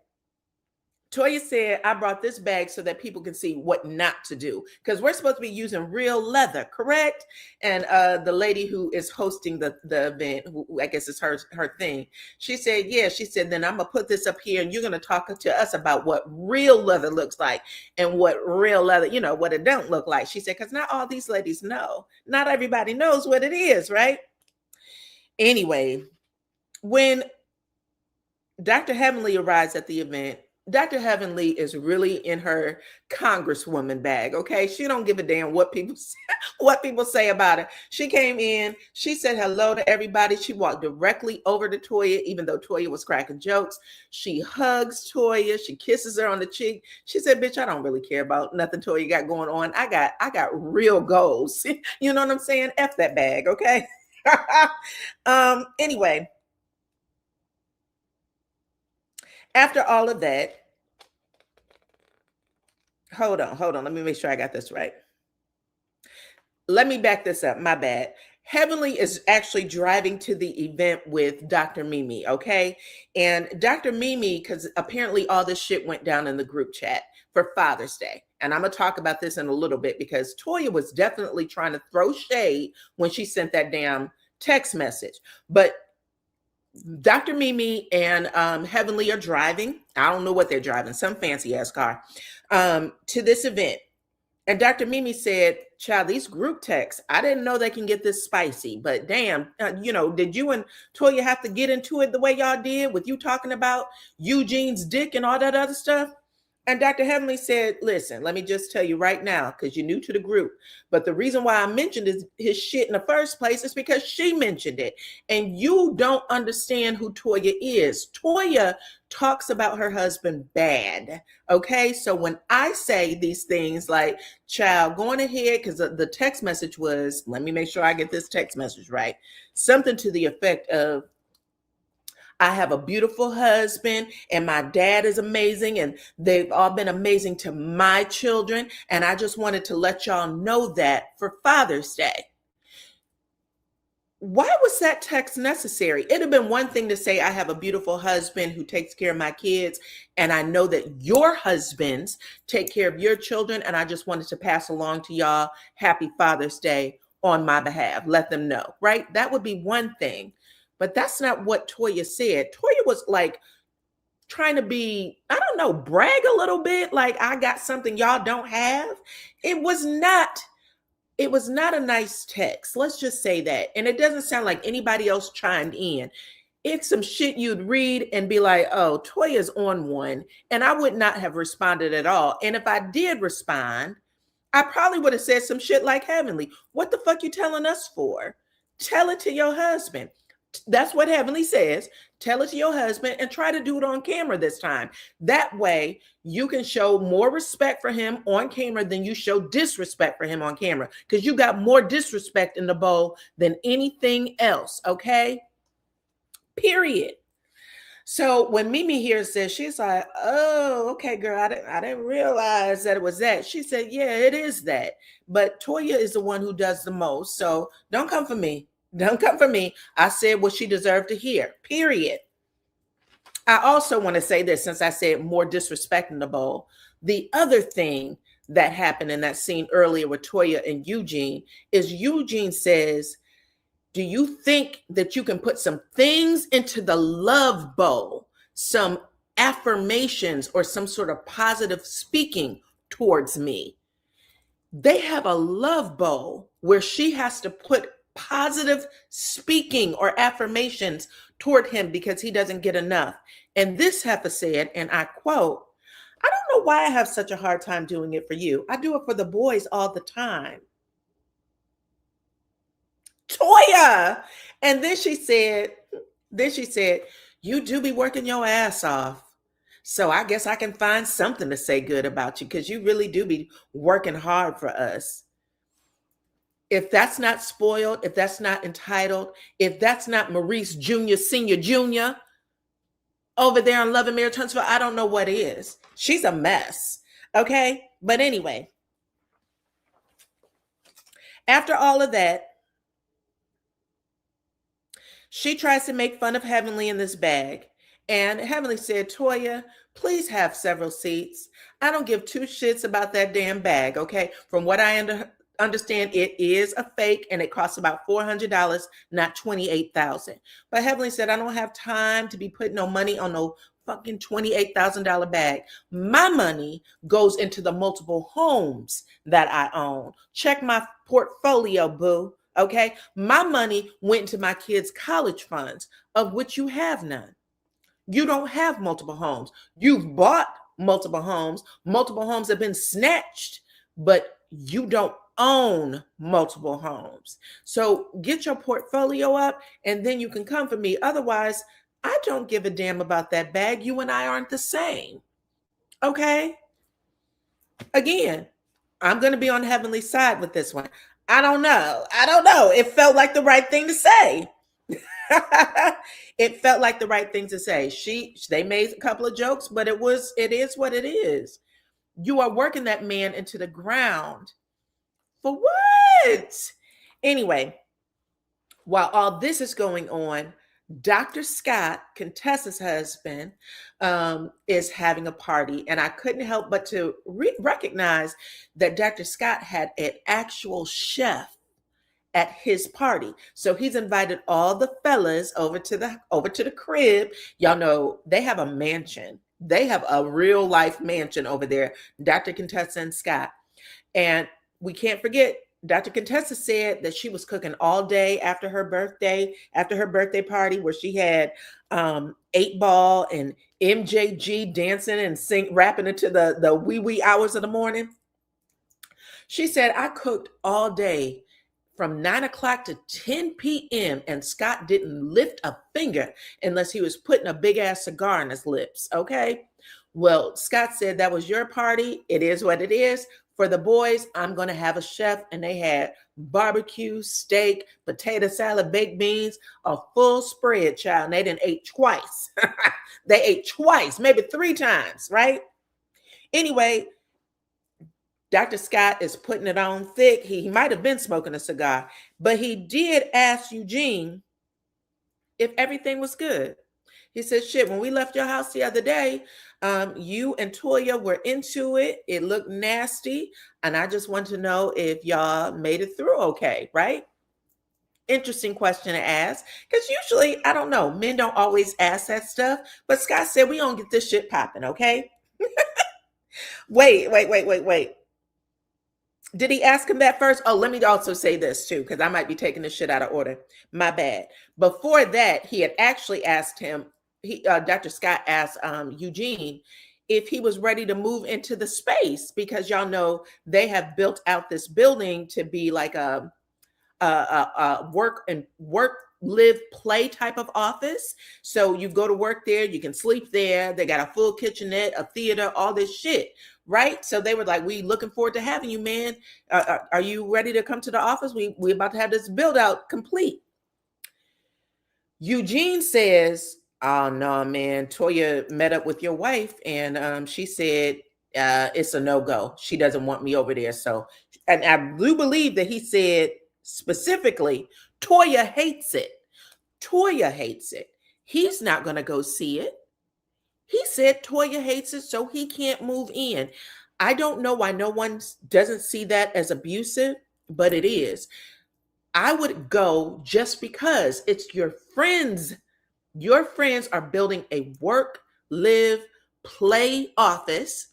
Speaker 1: Toya said, I brought this bag so that people can see what not to do. Because we're supposed to be using real leather, correct? And the lady who is hosting the event, who I guess is her thing, she said, yeah, she said, then I'm going to put this up here and you're going to talk to us about what real leather looks like and what real leather, you know, what it don't look like. She said, because not all these ladies know. Not everybody knows what it is, right? Anyway, when Dr. Heavenly arrives at the event, Dr. Heavenly is really in her congresswoman bag, okay? She don't give a damn what people say, what people say about her. She came in, she said hello to everybody. She walked directly over to Toya, even though Toya was cracking jokes. She hugs Toya, she kisses her on the cheek. She said, bitch, I don't really care about nothing Toya got going on. I got real goals. You know what I'm saying? F that bag, okay? Anyway, after all of that, hold on. Let me make sure I got this right. Let me back this up. My bad. Heavenly is actually driving to the event with Dr. Mimi, okay? And Dr. Mimi, because apparently all this shit went down in the group chat for Father's Day. And I'm going to talk about this in a little bit because Toya was definitely trying to throw shade when she sent that damn text message. But Dr. Mimi and Heavenly are driving. I don't know what they're driving, some fancy ass car, to this event. And Dr. Mimi said, child, these group texts, I didn't know they can get this spicy, but damn, you know, did you and Toya have to get into it the way y'all did with you talking about Eugene's dick and all that other stuff? And Dr. Heavenly said, listen, let me just tell you right now, because you're new to the group. But the reason why I mentioned his shit in the first place is because she mentioned it. And you don't understand who Toya is. Toya talks about her husband bad. Okay. So when I say these things like, child, going ahead, because the text message was, let me make sure I get this text message right. Something to the effect of, I have a beautiful husband and my dad is amazing and they've all been amazing to my children. And I just wanted to let y'all know that for Father's Day. Why was that text necessary? It'd have been one thing to say, I have a beautiful husband who takes care of my kids. And I know that your husbands take care of your children. And I just wanted to pass along to y'all happy Father's Day on my behalf. Let them know, right? That would be one thing. But that's not what Toya said. Toya was like trying to be, I don't know, brag a little bit, like I got something y'all don't have. It was not a nice text. Let's just say that. And it doesn't sound like anybody else chimed in. It's some shit you'd read and be like, oh, Toya's on one. And I would not have responded at all. And if I did respond, I probably would have said some shit like Heavenly. What the fuck you telling us for? Tell it to your husband. That's what Heavenly says. Tell it to your husband and try to do it on camera this time. That way you can show more respect for him on camera than you show disrespect for him on camera, because you got more disrespect in the bowl than anything else. Okay. Period. So when Mimi hears this, she's like, oh, okay, girl, I didn't realize that it was that. She said, yeah, it is that. But Toya is the one who does the most. So don't come for me. Don't come for me. I said what she deserved to hear, period. I also want to say this, since I said more disrespect in the bowl. The other thing that happened in that scene earlier with Toya and Eugene is Eugene says, do you think that you can put some things into the love bowl, some affirmations or some sort of positive speaking towards me? They have a love bowl where she has to put positive speaking or affirmations toward him because he doesn't get enough. And this heifer said, and I quote, I don't know why I have such a hard time doing it for you. I do it for the boys all the time. Toya. And then she said, you do be working your ass off. So I guess I can find something to say good about you, because you really do be working hard for us. If that's not spoiled, if that's not entitled, if that's not Maurice Jr., Senior Jr. over there on Love and Marriage Huntsville, I don't know what is. She's a mess. Okay. But anyway, after all of that, she tries to make fun of Heavenly in this bag. And Heavenly said, Toya, Please have several seats. I don't give two shits about that damn bag, okay? From what I understand, it is a fake and it costs about $400, not $28,000. But Heavenly said, I don't have time to be putting no money on no fucking $28,000 bag. My money goes into the multiple homes that I own. Check my portfolio, boo. Okay? My money went into my kids' college funds, of which you have none. You don't have multiple homes. You've bought multiple homes. Multiple homes have been snatched, but you don't own multiple homes. So get your portfolio up and then you can come for me. Otherwise, I don't give a damn about that bag. You and I aren't the same. Okay? Again, I'm going to be on Heavenly's side with this one. I don't know. It felt like the right thing to say. It felt like the right thing to say. They made a couple of jokes, but it is what it is. You are working that man into the ground. For what? Anyway, while all this is going on, Dr. Scott, Contessa's husband, is having a party. And I couldn't help but to recognize that Dr. Scott had an actual chef at his party. So he's invited all the fellas over to the crib. Y'all know they have a mansion. They have a real life mansion over there, Dr. Contessa and Scott. And we can't forget, Dr. Contessa said that she was cooking all day after her birthday party, where she had 8-Ball and MJG dancing and rapping into the wee hours of the morning. She said, I cooked all day from 9 o'clock to 10 p.m. and Scott didn't lift a finger unless he was putting a big ass cigar in his lips. Okay. Well, Scott said that was your party. It is what it is. For the boys, I'm going to have a chef, and they had barbecue, steak, potato salad, baked beans, a full spread, child. And they didn't ate twice. They ate twice, maybe 3 times, right? Anyway, Dr. Scott is putting it on thick. He might have been smoking a cigar, but he did ask Eugene if everything was good. He said, shit, when we left your house the other day, you and Toya were into it. It looked nasty. And I just want to know if y'all made it through okay, right? Interesting question to ask. Because usually, I don't know, men don't always ask that stuff. But Scott said, we don't get this shit popping, okay? Wait. Did he ask him that first? Oh, let me also say this too, because I might be taking this shit out of order. My bad. Before that, he had actually asked him, Dr. Scott asked Eugene if he was ready to move into the space, because y'all know they have built out this building to be like a work, live, play type of office. So you go to work there, you can sleep there. They got a full kitchenette, a theater, all this shit, right? So they were like, we looking forward to having you, man. Are you ready to come to the office? We about to have this build out complete. Eugene says, oh no, man, Toya met up with your wife and she said it's a no-go. She doesn't want me over there. So, and I do believe that he said specifically, Toya hates it. Toya hates it. He's not going to go see it. He said Toya hates it, so he can't move in. I don't know why no one doesn't see that as abusive, but it is. I would go just because it's your friends. Your friends are building a work, live, play office.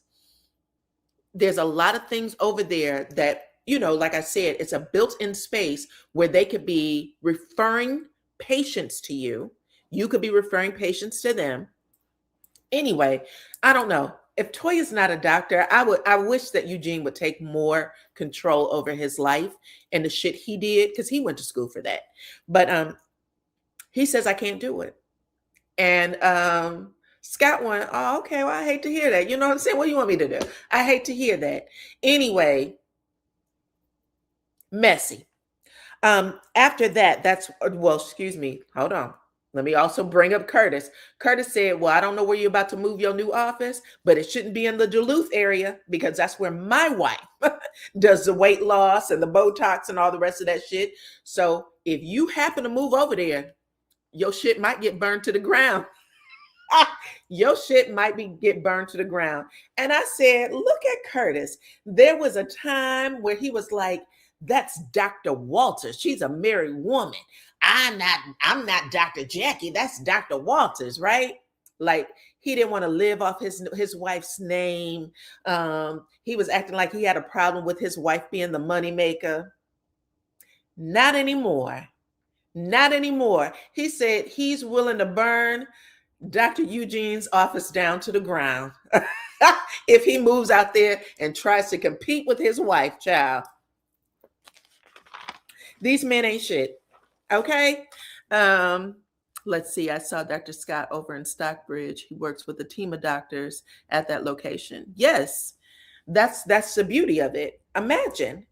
Speaker 1: There's a lot of things over there that, you know, like I said, it's a built-in space where they could be referring patients to you. You could be referring patients to them. Anyway, I don't know. If Toya's not a doctor, I wish that Eugene would take more control over his life and the shit he did, because he went to school for that. But he says, I can't do it. And Scott went, oh, okay, well, I hate to hear that. You know what I'm saying? What do you want me to do? I hate to hear that. Anyway, messy. After that, excuse me, hold on. Let me also bring up Curtis. Curtis said, well, I don't know where you're about to move your new office, but it shouldn't be in the Duluth area, because that's where my wife does the weight loss and the Botox and all the rest of that shit. So if you happen to move over there, your shit might get burned to the ground. Your shit might get burned to the ground. And I said, look at Curtis. There was a time where he was like, that's Dr. Walters. She's a married woman. I'm not Dr. Jackie. That's Dr. Walters, right? Like he didn't want to live off his wife's name. He was acting like he had a problem with his wife being the moneymaker. Not anymore. Not anymore. He said he's willing to burn Dr. Eugene's office down to the ground if he moves out there and tries to compete with his wife, child. These men ain't shit. Okay. Let's see. I saw Dr. Scott over in Stockbridge. He works with a team of doctors at that location. Yes, that's the beauty of it. Imagine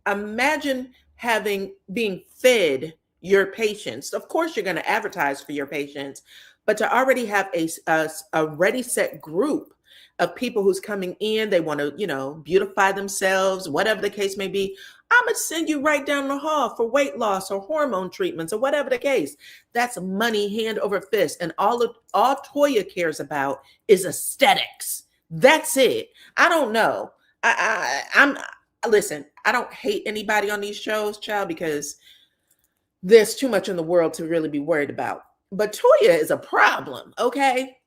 Speaker 1: being fed your patients. Of course, you're going to advertise for your patients, but to already have a ready set group of people who's coming in, they want to, beautify themselves, whatever the case may be. I'm going to send you right down the hall for weight loss or hormone treatments or whatever the case. That's money hand over fist. And all Toya cares about is aesthetics. That's it. I don't know. Listen, I don't hate anybody on these shows, child, because there's too much in the world to really be worried about. But Toya is a problem, okay?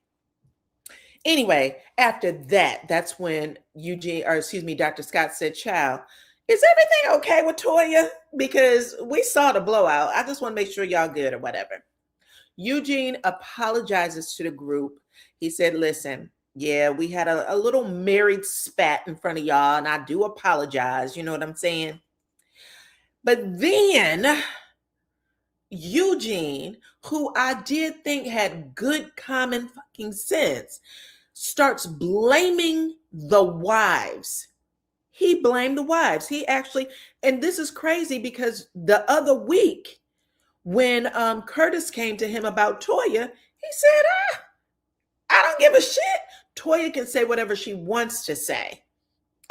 Speaker 1: Anyway, after that, that's when Dr. Scott said, child, is everything okay with Toya? Because we saw the blowout. I just want to make sure y'all good or whatever. Eugene apologizes to the group. He said, listen, yeah, we had a little married spat in front of y'all, and I do apologize. You know what I'm saying? But then Eugene, who I did think had good common fucking sense, starts blaming the wives. He blamed the wives. He actually, and this is crazy because the other week when Curtis came to him about Toya, he said, I don't give a shit. Toya can say whatever she wants to say.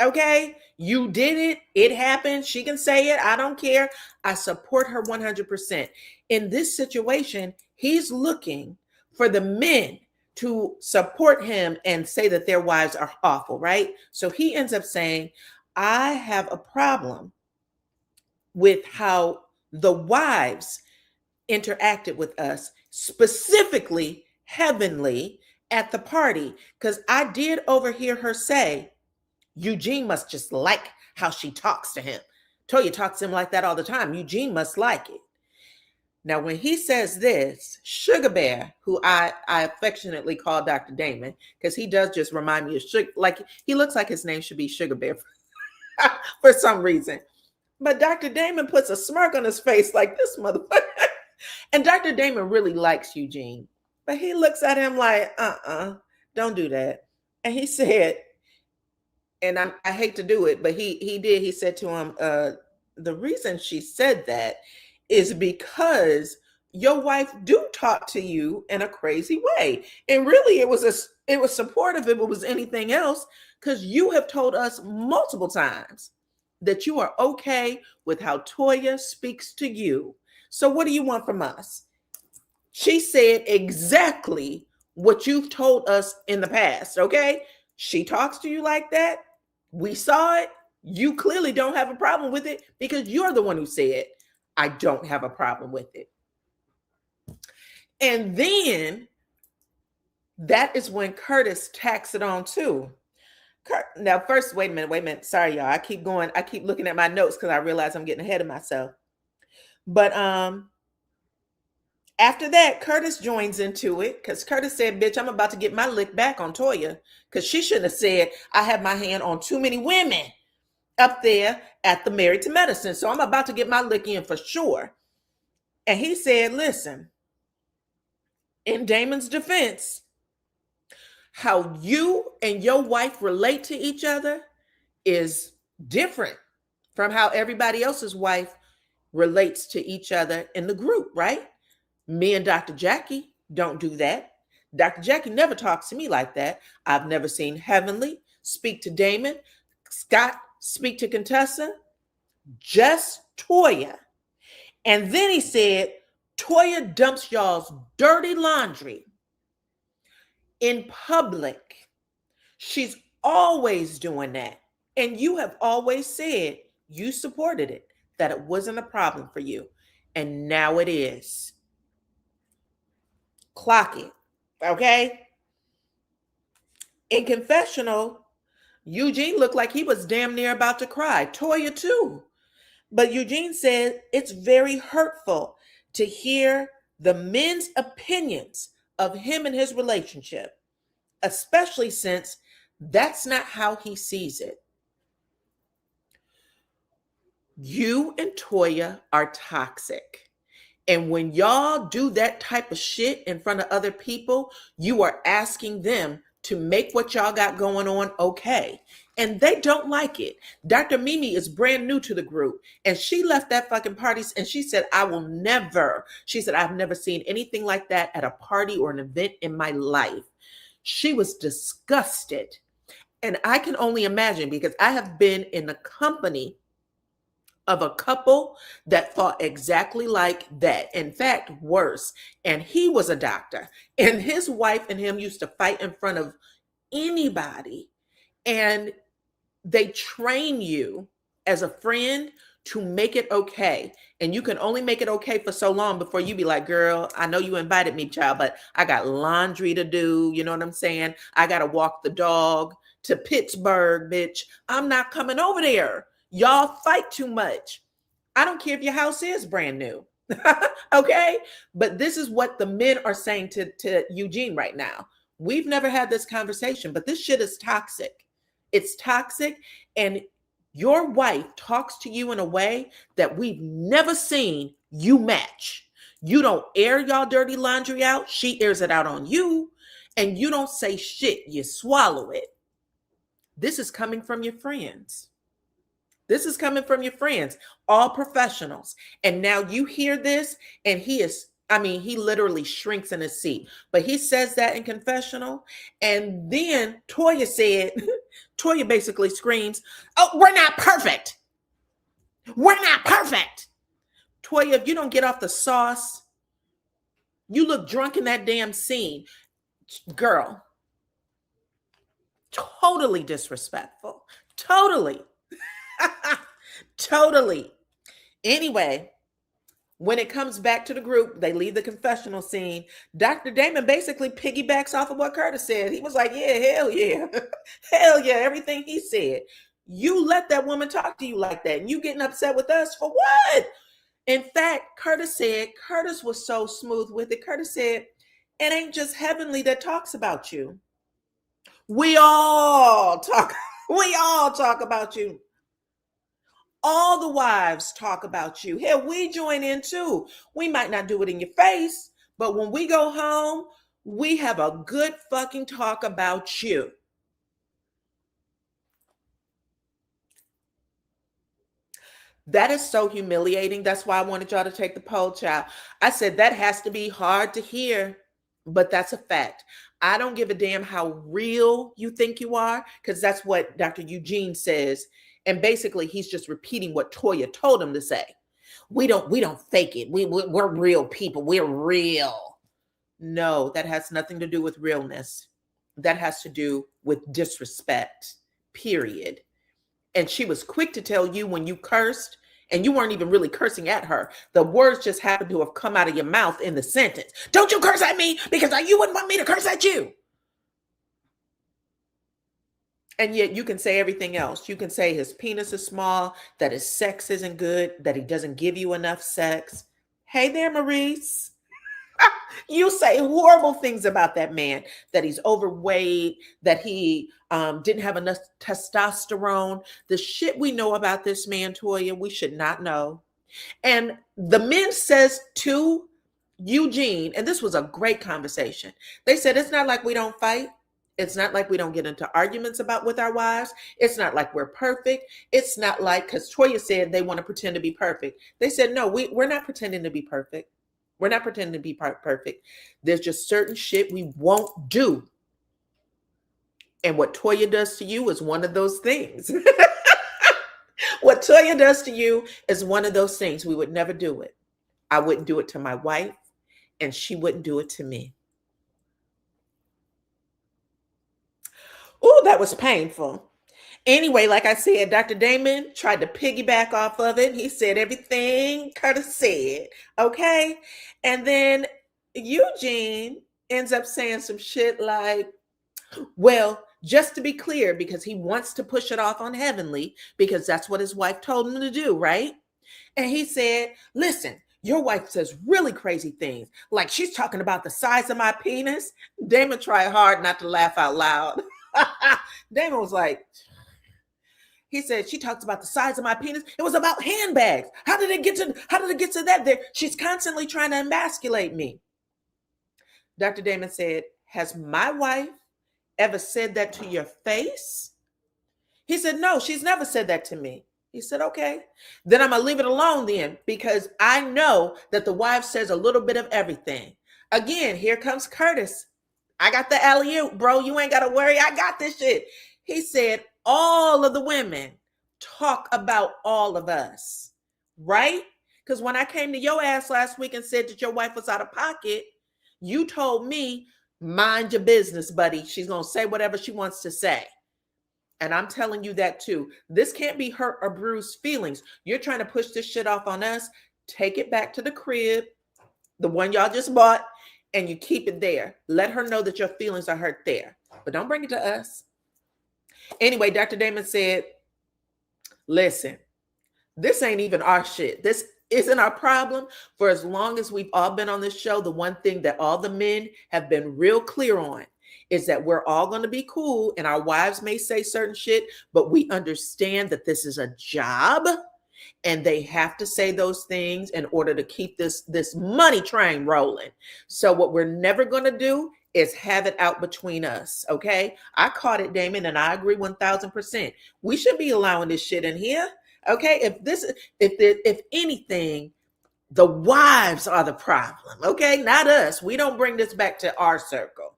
Speaker 1: Okay, you did it. It happened. She can say it. I don't care. I support her 100%. In this situation, he's looking for the men to support him and say that their wives are awful, right? So he ends up saying, I have a problem with how the wives interacted with us, specifically Heavenly, at the party, because I did overhear her say, Eugene must just like how she talks to him. Toya talks to him like that all the time. Eugene must like it. Now, when he says this, Sugar Bear, who I affectionately call Dr. Damon, because he does just remind me of Sugar, like he looks like his name should be Sugar Bear for some reason. But Dr. Damon puts a smirk on his face like this motherfucker. And Dr. Damon really likes Eugene. But he looks at him like, don't do that. And he said, and I hate to do it, but he did. He said to him, the reason she said that is because your wife do talk to you in a crazy way. And really, it was supportive if it was anything else, because you have told us multiple times that you are okay with how Toya speaks to you. So what do you want from us? She said exactly what you've told us in the past, okay? She talks to you like that. We saw it. You clearly don't have a problem with it because you're the one who said, I don't have a problem with it. And then that is when Curtis tacks it on too. Now, first, wait a minute. Sorry, y'all. I keep looking at my notes because I realize I'm getting ahead of myself. But after that, Curtis joins into it because Curtis said, bitch, I'm about to get my lick back on Toya because she shouldn't have said I have my hand on too many women up there at the Married to Medicine. So I'm about to get my lick in for sure. And he said, listen, in Damon's defense, how you and your wife relate to each other is different from how everybody else's wife relates to each other in the group, right? Me and Dr. Jackie don't do that. Dr. Jackie never talks to me like that. I've never seen Heavenly speak to Damon, Scott speak to Contessa, just Toya. And then he said, Toya dumps y'all's dirty laundry in public. She's always doing that. And you have always said you supported it, that it wasn't a problem for you. And now it is. Clock it. Okay? In confessional, Eugene looked like he was damn near about to cry. Toya too. But Eugene said it's very hurtful to hear the men's opinions of him and his relationship, especially since that's not how he sees it. You and Toya are toxic. And when y'all do that type of shit in front of other people, you are asking them to make what y'all got going on okay. And they don't like it. Dr. Mimi is brand new to the group. And she left that fucking party and she said, she said, I've never seen anything like that at a party or an event in my life. She was disgusted. And I can only imagine, because I have been in the company of a couple that thought exactly like that. In fact, worse. And he was a doctor. And his wife and him used to fight in front of anybody. And they train you as a friend to make it okay. And you can only make it okay for so long before you be like, girl, I know you invited me, child, but I got laundry to do. You know what I'm saying? I got to walk the dog to Pittsburgh, bitch. I'm not coming over there. Y'all fight too much. I don't care if your house is brand new. Okay? But this is what the men are saying to Eugene right now. We've never had this conversation, but this shit is toxic. It's toxic. And your wife talks to you in a way that we've never seen you match. You don't air y'all dirty laundry out. She airs it out on you. And you don't say shit. You swallow it. This is coming from your friends. This is coming from your friends, all professionals. And now you hear this and he literally shrinks in his seat. But he says that in confessional. And then Toya said, Toya basically screams, oh, we're not perfect. We're not perfect. Toya, if you don't get off the sauce, you look drunk in that damn scene. Girl, totally disrespectful. Totally. Totally. Anyway, when it comes back to the group, they leave the confessional scene. Dr. Damon basically piggybacks off of what Curtis said. He was like, yeah, hell yeah. Hell yeah, everything he said. You let that woman talk to you like that, and you getting upset with us for what? In fact, Curtis was so smooth with it. Curtis said, it ain't just Heavenly that talks about you. We all talk about you. All the wives talk about you. Hell, we join in too. We might not do it in your face, but when we go home, we have a good fucking talk about you. That is so humiliating. That's why I wanted y'all to take the poll, child. I said that has to be hard to hear, but that's a fact. I don't give a damn how real you think you are, because that's what Dr. Eugene says. And basically, he's just repeating what Toya told him to say. We don't fake it. We're real people. We're real. No, that has nothing to do with realness. That has to do with disrespect, period. And she was quick to tell you when you cursed, and you weren't even really cursing at her. The words just happened to have come out of your mouth in the sentence. Don't you curse at me, because you wouldn't want me to curse at you. And yet you can say everything else. You can say his penis is small, that his sex isn't good, that he doesn't give you enough sex. Hey there, Maurice. You say horrible things about that man, that he's overweight, that he didn't have enough testosterone. The shit we know about this man, Toya, we should not know. And the men says to Eugene, and this was a great conversation. They said, it's not like we don't fight. It's not like we don't get into arguments with our wives. It's not like we're perfect. It's not like, because Toya said they want to pretend to be perfect. They said, no, we're not pretending to be perfect. We're not pretending to be perfect. There's just certain shit we won't do. And what Toya does to you is one of those things. What Toya does to you is one of those things. We would never do it. I wouldn't do it to my wife, and she wouldn't do it to me. Ooh, that was painful. Anyway, like I said, Dr. Damon tried to piggyback off of it. He said everything Curtis said, okay? And then Eugene ends up saying some shit like, well, just to be clear, because he wants to push it off on Heavenly, because that's what his wife told him to do, right? And he said, listen, your wife says really crazy things. Like she's talking about the size of my penis. Damon tried hard not to laugh out loud. Damon was like, he said, she talks about the size of my penis. It was about handbags. How did it get to that there? She's constantly trying to emasculate me. Dr. Damon said, has my wife ever said that to your face? He said, no, she's never said that to me. He said, okay, then I'm going to leave it alone then, because I know that the wife says a little bit of everything. Again, here comes Curtis. I got the alley-oop, bro. You ain't got to worry. I got this shit. He said, all of the women talk about all of us, right? Because when I came to your ass last week and said that your wife was out of pocket, you told me, mind your business, buddy. She's going to say whatever she wants to say. And I'm telling you that too. This can't be hurt or bruised feelings. You're trying to push this shit off on us. Take it back to the crib, the one y'all just bought, and you keep it there. Let her know that your feelings are hurt there. But don't bring it to us. Anyway, Dr. Damon said, listen, this ain't even our shit. This isn't our problem. For as long as we've all been on this show, the one thing that all the men have been real clear on is that we're all going to be cool, and our wives may say certain shit, but we understand that this is a job and they have to say those things in order to keep this money train rolling. So what we're never going to do is have it out between us. Okay. I caught it, Damon, and I agree 1000%. We should be allowing this shit in here. Okay. If anything, the wives are the problem. Okay. Not us. We don't bring this back to our circle.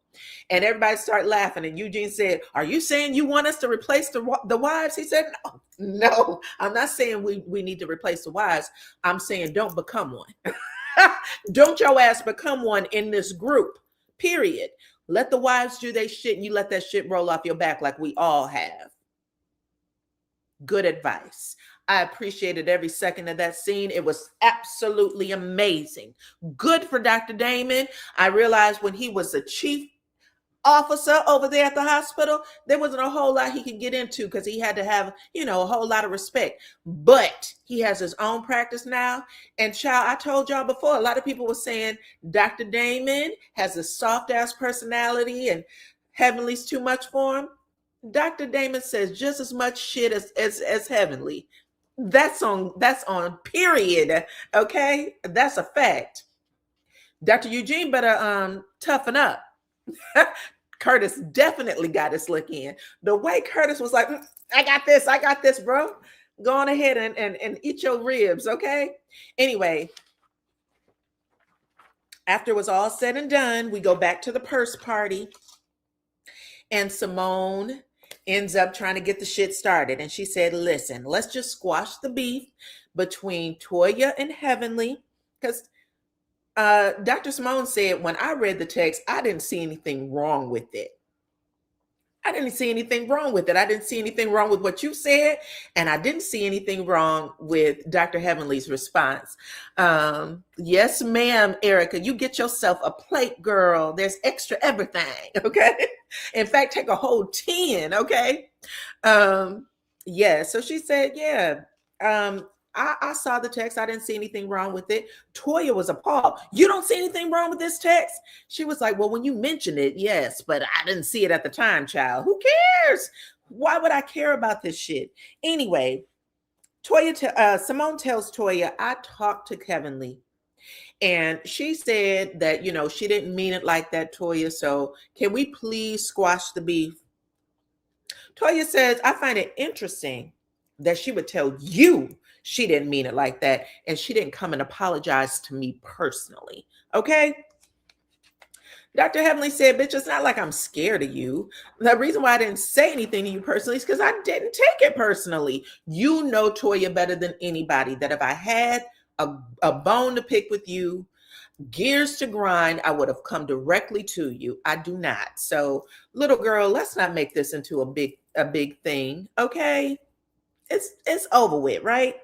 Speaker 1: And everybody started laughing. And Eugene said, are you saying you want us to replace the wives? He said, no, I'm not saying we need to replace the wives. I'm saying don't become one. Don't your ass become one in this group, period. Let the wives do their shit and you let that shit roll off your back like we all have. Good advice. I appreciated every second of that scene. It was absolutely amazing. Good for Dr. Damon. I realized when he was a chief officer over there at the hospital, there wasn't a whole lot he could get into because he had to have, a whole lot of respect. But he has his own practice now. And child, I told y'all before, a lot of people were saying Dr. Damon has a soft ass personality and Heavenly's too much for him. Dr. Damon says just as much shit as Heavenly. That's on period. Okay, that's a fact. Dr. Eugene better toughen up. Curtis definitely got his lick in. The way Curtis was like, I got this, bro. Go on ahead and eat your ribs, okay? Anyway, after it was all said and done, we go back to the purse party. And Simone ends up trying to get the shit started. And she said, listen, let's just squash the beef between Toya and Heavenly. Because Dr. Simone said, when I read the text, I didn't see anything wrong with it. I didn't see anything wrong with it. I didn't see anything wrong with what you said. And I didn't see anything wrong with Dr. Heavenly's response. Yes, ma'am, Erica, you get yourself a plate, girl. There's extra everything, okay? In fact, take a whole 10, okay? Yeah, so she said, yeah, I saw the text. I didn't see anything wrong with it. Toya was appalled. You don't see anything wrong with this text? She was like, well, when you mentioned it, yes, but I didn't see it at the time, child. Who cares? Why would I care about this shit? Anyway, Simone tells Toya, I talked to Heavenly. And she said that, she didn't mean it like that, Toya. So can we please squash the beef? Toya says, I find it interesting that she would tell you she didn't mean it like that. And she didn't come and apologize to me personally. Okay. Dr. Heavenly said, bitch, it's not like I'm scared of you. The reason why I didn't say anything to you personally is because I didn't take it personally. You know Toya better than anybody that if I had a bone to pick with you, gears to grind, I would have come directly to you. I do not. So, little girl, let's not make this into a big thing, okay? It's over with, right?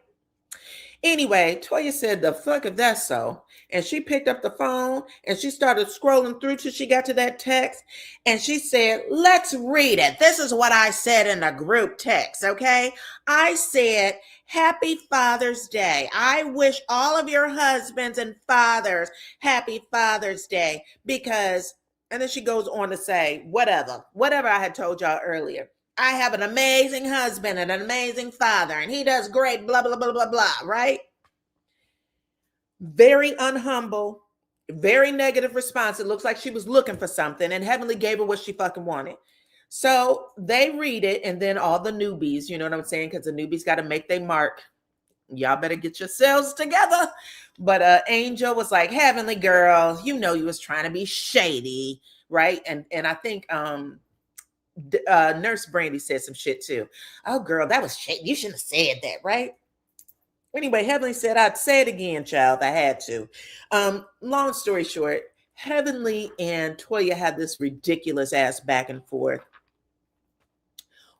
Speaker 1: Anyway, Toya said, the fuck if that's so. And she picked up the phone and she started scrolling through till she got to that text. And she said, let's read it. This is what I said in the group text, okay? I said, Happy Father's Day. I wish all of your husbands and fathers happy Father's Day because, and then she goes on to say, whatever I had told y'all earlier. I have an amazing husband and an amazing father, and he does great, blah, blah, blah, blah, blah, right? Very unhumble, very negative response. It looks like she was looking for something, and Heavenly gave her what she fucking wanted. So they read it, and then all the newbies, you know what I'm saying? Because the newbies got to make their mark. Y'all better get yourselves together. But Angel was like, Heavenly girl, you know you was trying to be shady, right? And I think Nurse Brandy said some shit too. Oh, girl, that was shit. You shouldn't have said that, right? Anyway, Heavenly said, I'd say it again, child. I had to. Long story short, Heavenly and Toya had this ridiculous ass back and forth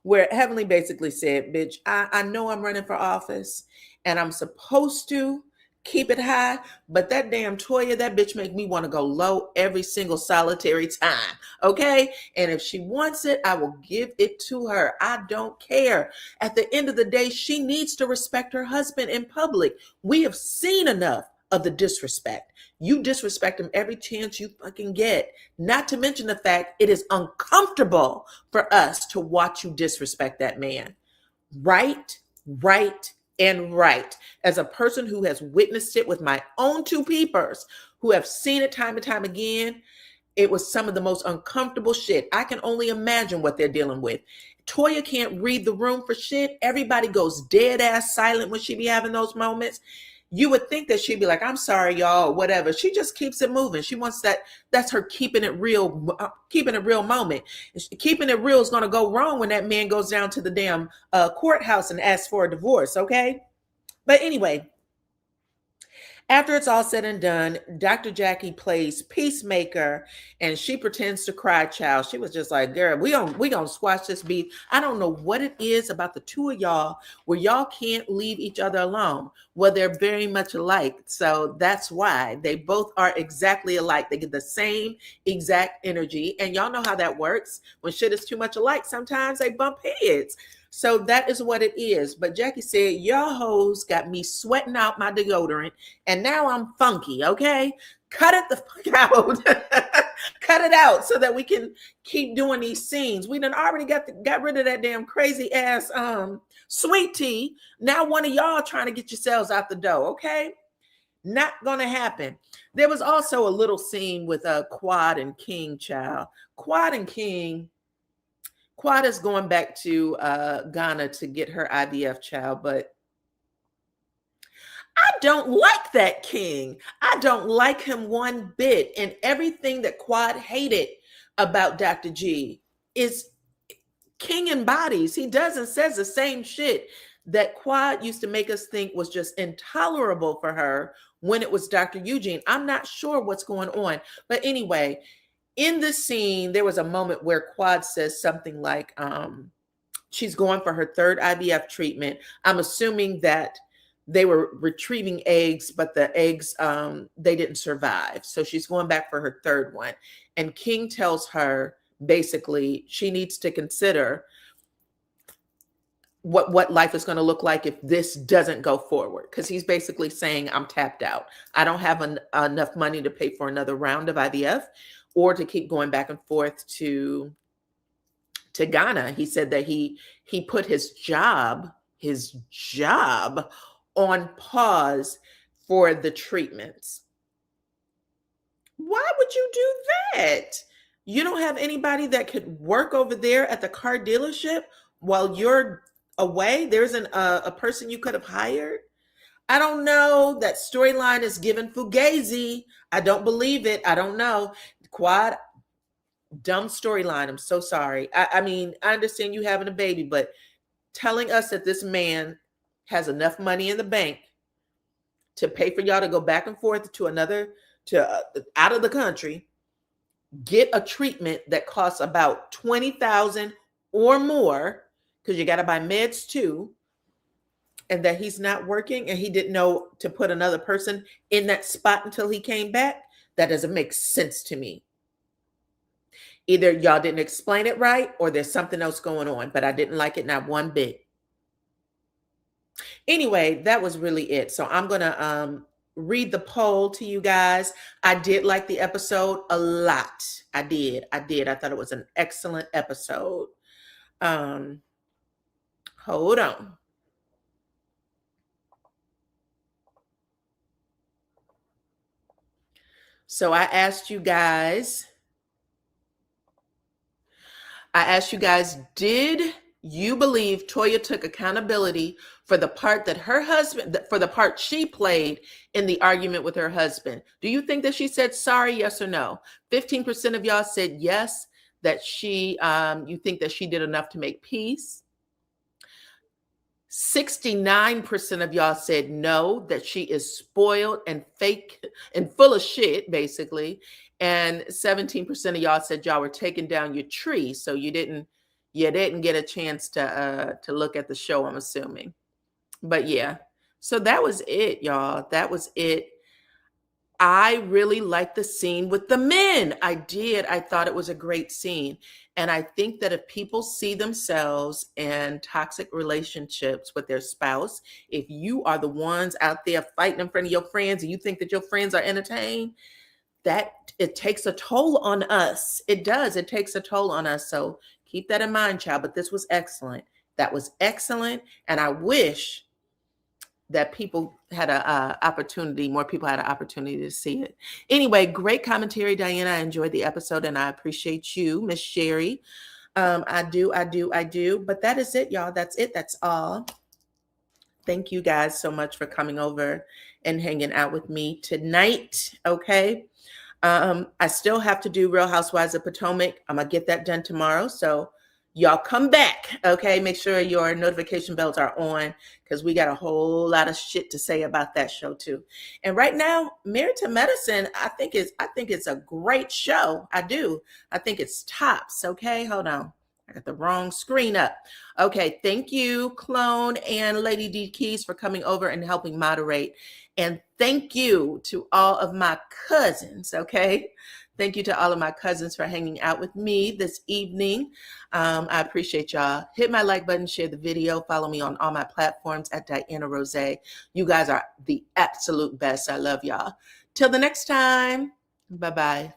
Speaker 1: where Heavenly basically said, bitch, I know I'm running for office and I'm supposed to keep it high, but that damn Toya, that bitch make me want to go low every single solitary time, okay? And if she wants it, I will give it to her. I don't care. At the end of the day, she needs to respect her husband in public. We have seen enough of the disrespect. You disrespect him every chance you fucking get. Not to mention the fact it is uncomfortable for us to watch you disrespect that man. Right, and right. As a person who has witnessed it with my own two peepers, who have seen it time and time again, it was some of the most uncomfortable shit. I can only imagine what they're dealing with. Toya can't read the room for shit. Everybody goes dead ass silent when she be having those moments. You would think that she'd be like, I'm sorry, y'all, whatever. She just keeps it moving. She wants that. That's her keeping it real moment. Keeping it real is going to go wrong when that man goes down to the damn courthouse and asks for a divorce, okay? But anyway, after it's all said and done, Dr. Jackie plays peacemaker and she pretends to cry, child. She was just like, girl, we gonna squash this beef. I don't know what it is about the two of y'all where y'all can't leave each other alone. Well, they're very much alike. So that's why they both are exactly alike. They get the same exact energy. And y'all know how that works. When shit is too much alike, sometimes they bump heads. So that is what it is. But Jackie said, y'all hoes got me sweating out my deodorant and now I'm funky, okay? Cut it the fuck out. Cut it out so that we can keep doing these scenes. We done already got rid of that damn crazy ass sweet tea. Now one of y'all trying to get yourselves out the door, okay? Not gonna happen. There was also a little scene with Quad and King, child. Quad is going back to Ghana to get her IVF child, but I don't like that King. I don't like him one bit. And everything that Quad hated about Dr. G is King embodies. He does and says the same shit that Quad used to make us think was just intolerable for her when it was Dr. Eugene. I'm not sure what's going on. But anyway, in this scene, there was a moment where Quad says something like, she's going for her third IVF treatment. I'm assuming that they were retrieving eggs, but the eggs, they didn't survive. So she's going back for her third one. And King tells her, basically, she needs to consider what life is going to look like if this doesn't go forward. Because he's basically saying, I'm tapped out. I don't have enough money to pay for another round of IVF or to keep going back and forth to Ghana. He said that he put his job on pause for the treatments. Why would you do that? You don't have anybody that could work over there at the car dealership while you're away? There's a person you could have hired? I don't know. That storyline is given fugazi. I don't believe it. I don't know. Quad, dumb storyline. I'm so sorry. I mean, I understand you having a baby, but telling us that this man has enough money in the bank to pay for y'all to go back and forth to another to out of the country, get a treatment that costs about $20,000 or more, because you got to buy meds too, and that he's not working and he didn't know to put another person in that spot until he came back, that doesn't make sense to me. Either y'all didn't explain it right or there's something else going on, but I didn't like it, not one bit. Anyway, that was really it. So I'm going to read the poll to you guys. I did like the episode a lot. I did. I thought it was an excellent episode. Hold on. So I asked you guys, did you believe Toya took accountability for the part that her husband, for the part she played in the argument with her husband? Do you think that she said sorry, yes or no? 15% of y'all said yes, that she, you think that she did enough to make peace. 69% of y'all said no, that she is spoiled and fake and full of shit, basically. And 17% of y'all said y'all were taking down your tree, so you didn't get a chance to look at the show, I'm assuming. But yeah, so that was it, y'all. That was it. I really liked the scene with the men. I did. I thought it was a great scene. And I think that if people see themselves in toxic relationships with their spouse, if you are the ones out there fighting in front of your friends and you think that your friends are entertained, that it takes a toll on us. It does. It takes a toll on us. So keep that in mind, child. But this was excellent. That was excellent. And I wish that people had more people had an opportunity to see it. Anyway, great commentary, Diana. I enjoyed the episode and I appreciate you, Miss Sherry. I do. But that is it, y'all. That's it. That's all. Thank you guys so much for coming over and hanging out with me tonight. Okay. I still have to do Real Housewives of Potomac. I'm going to get that done tomorrow. So y'all come back. Okay. Make sure your notification bells are on, because we got a whole lot of shit to say about that show too. And right now, Married to Medicine, I think it's a great show. I do. I think it's tops. Okay. Hold on. I got the wrong screen up. Okay. Thank you, Clone and Lady D Keys, for coming over and helping moderate. And thank you to all of my cousins. Okay. Thank you to all of my cousins for hanging out with me this evening. I appreciate y'all. Hit my like button, share the video, follow me on all my platforms at DYANAROZAY. You guys are the absolute best. I love y'all. Till the next time. Bye-bye.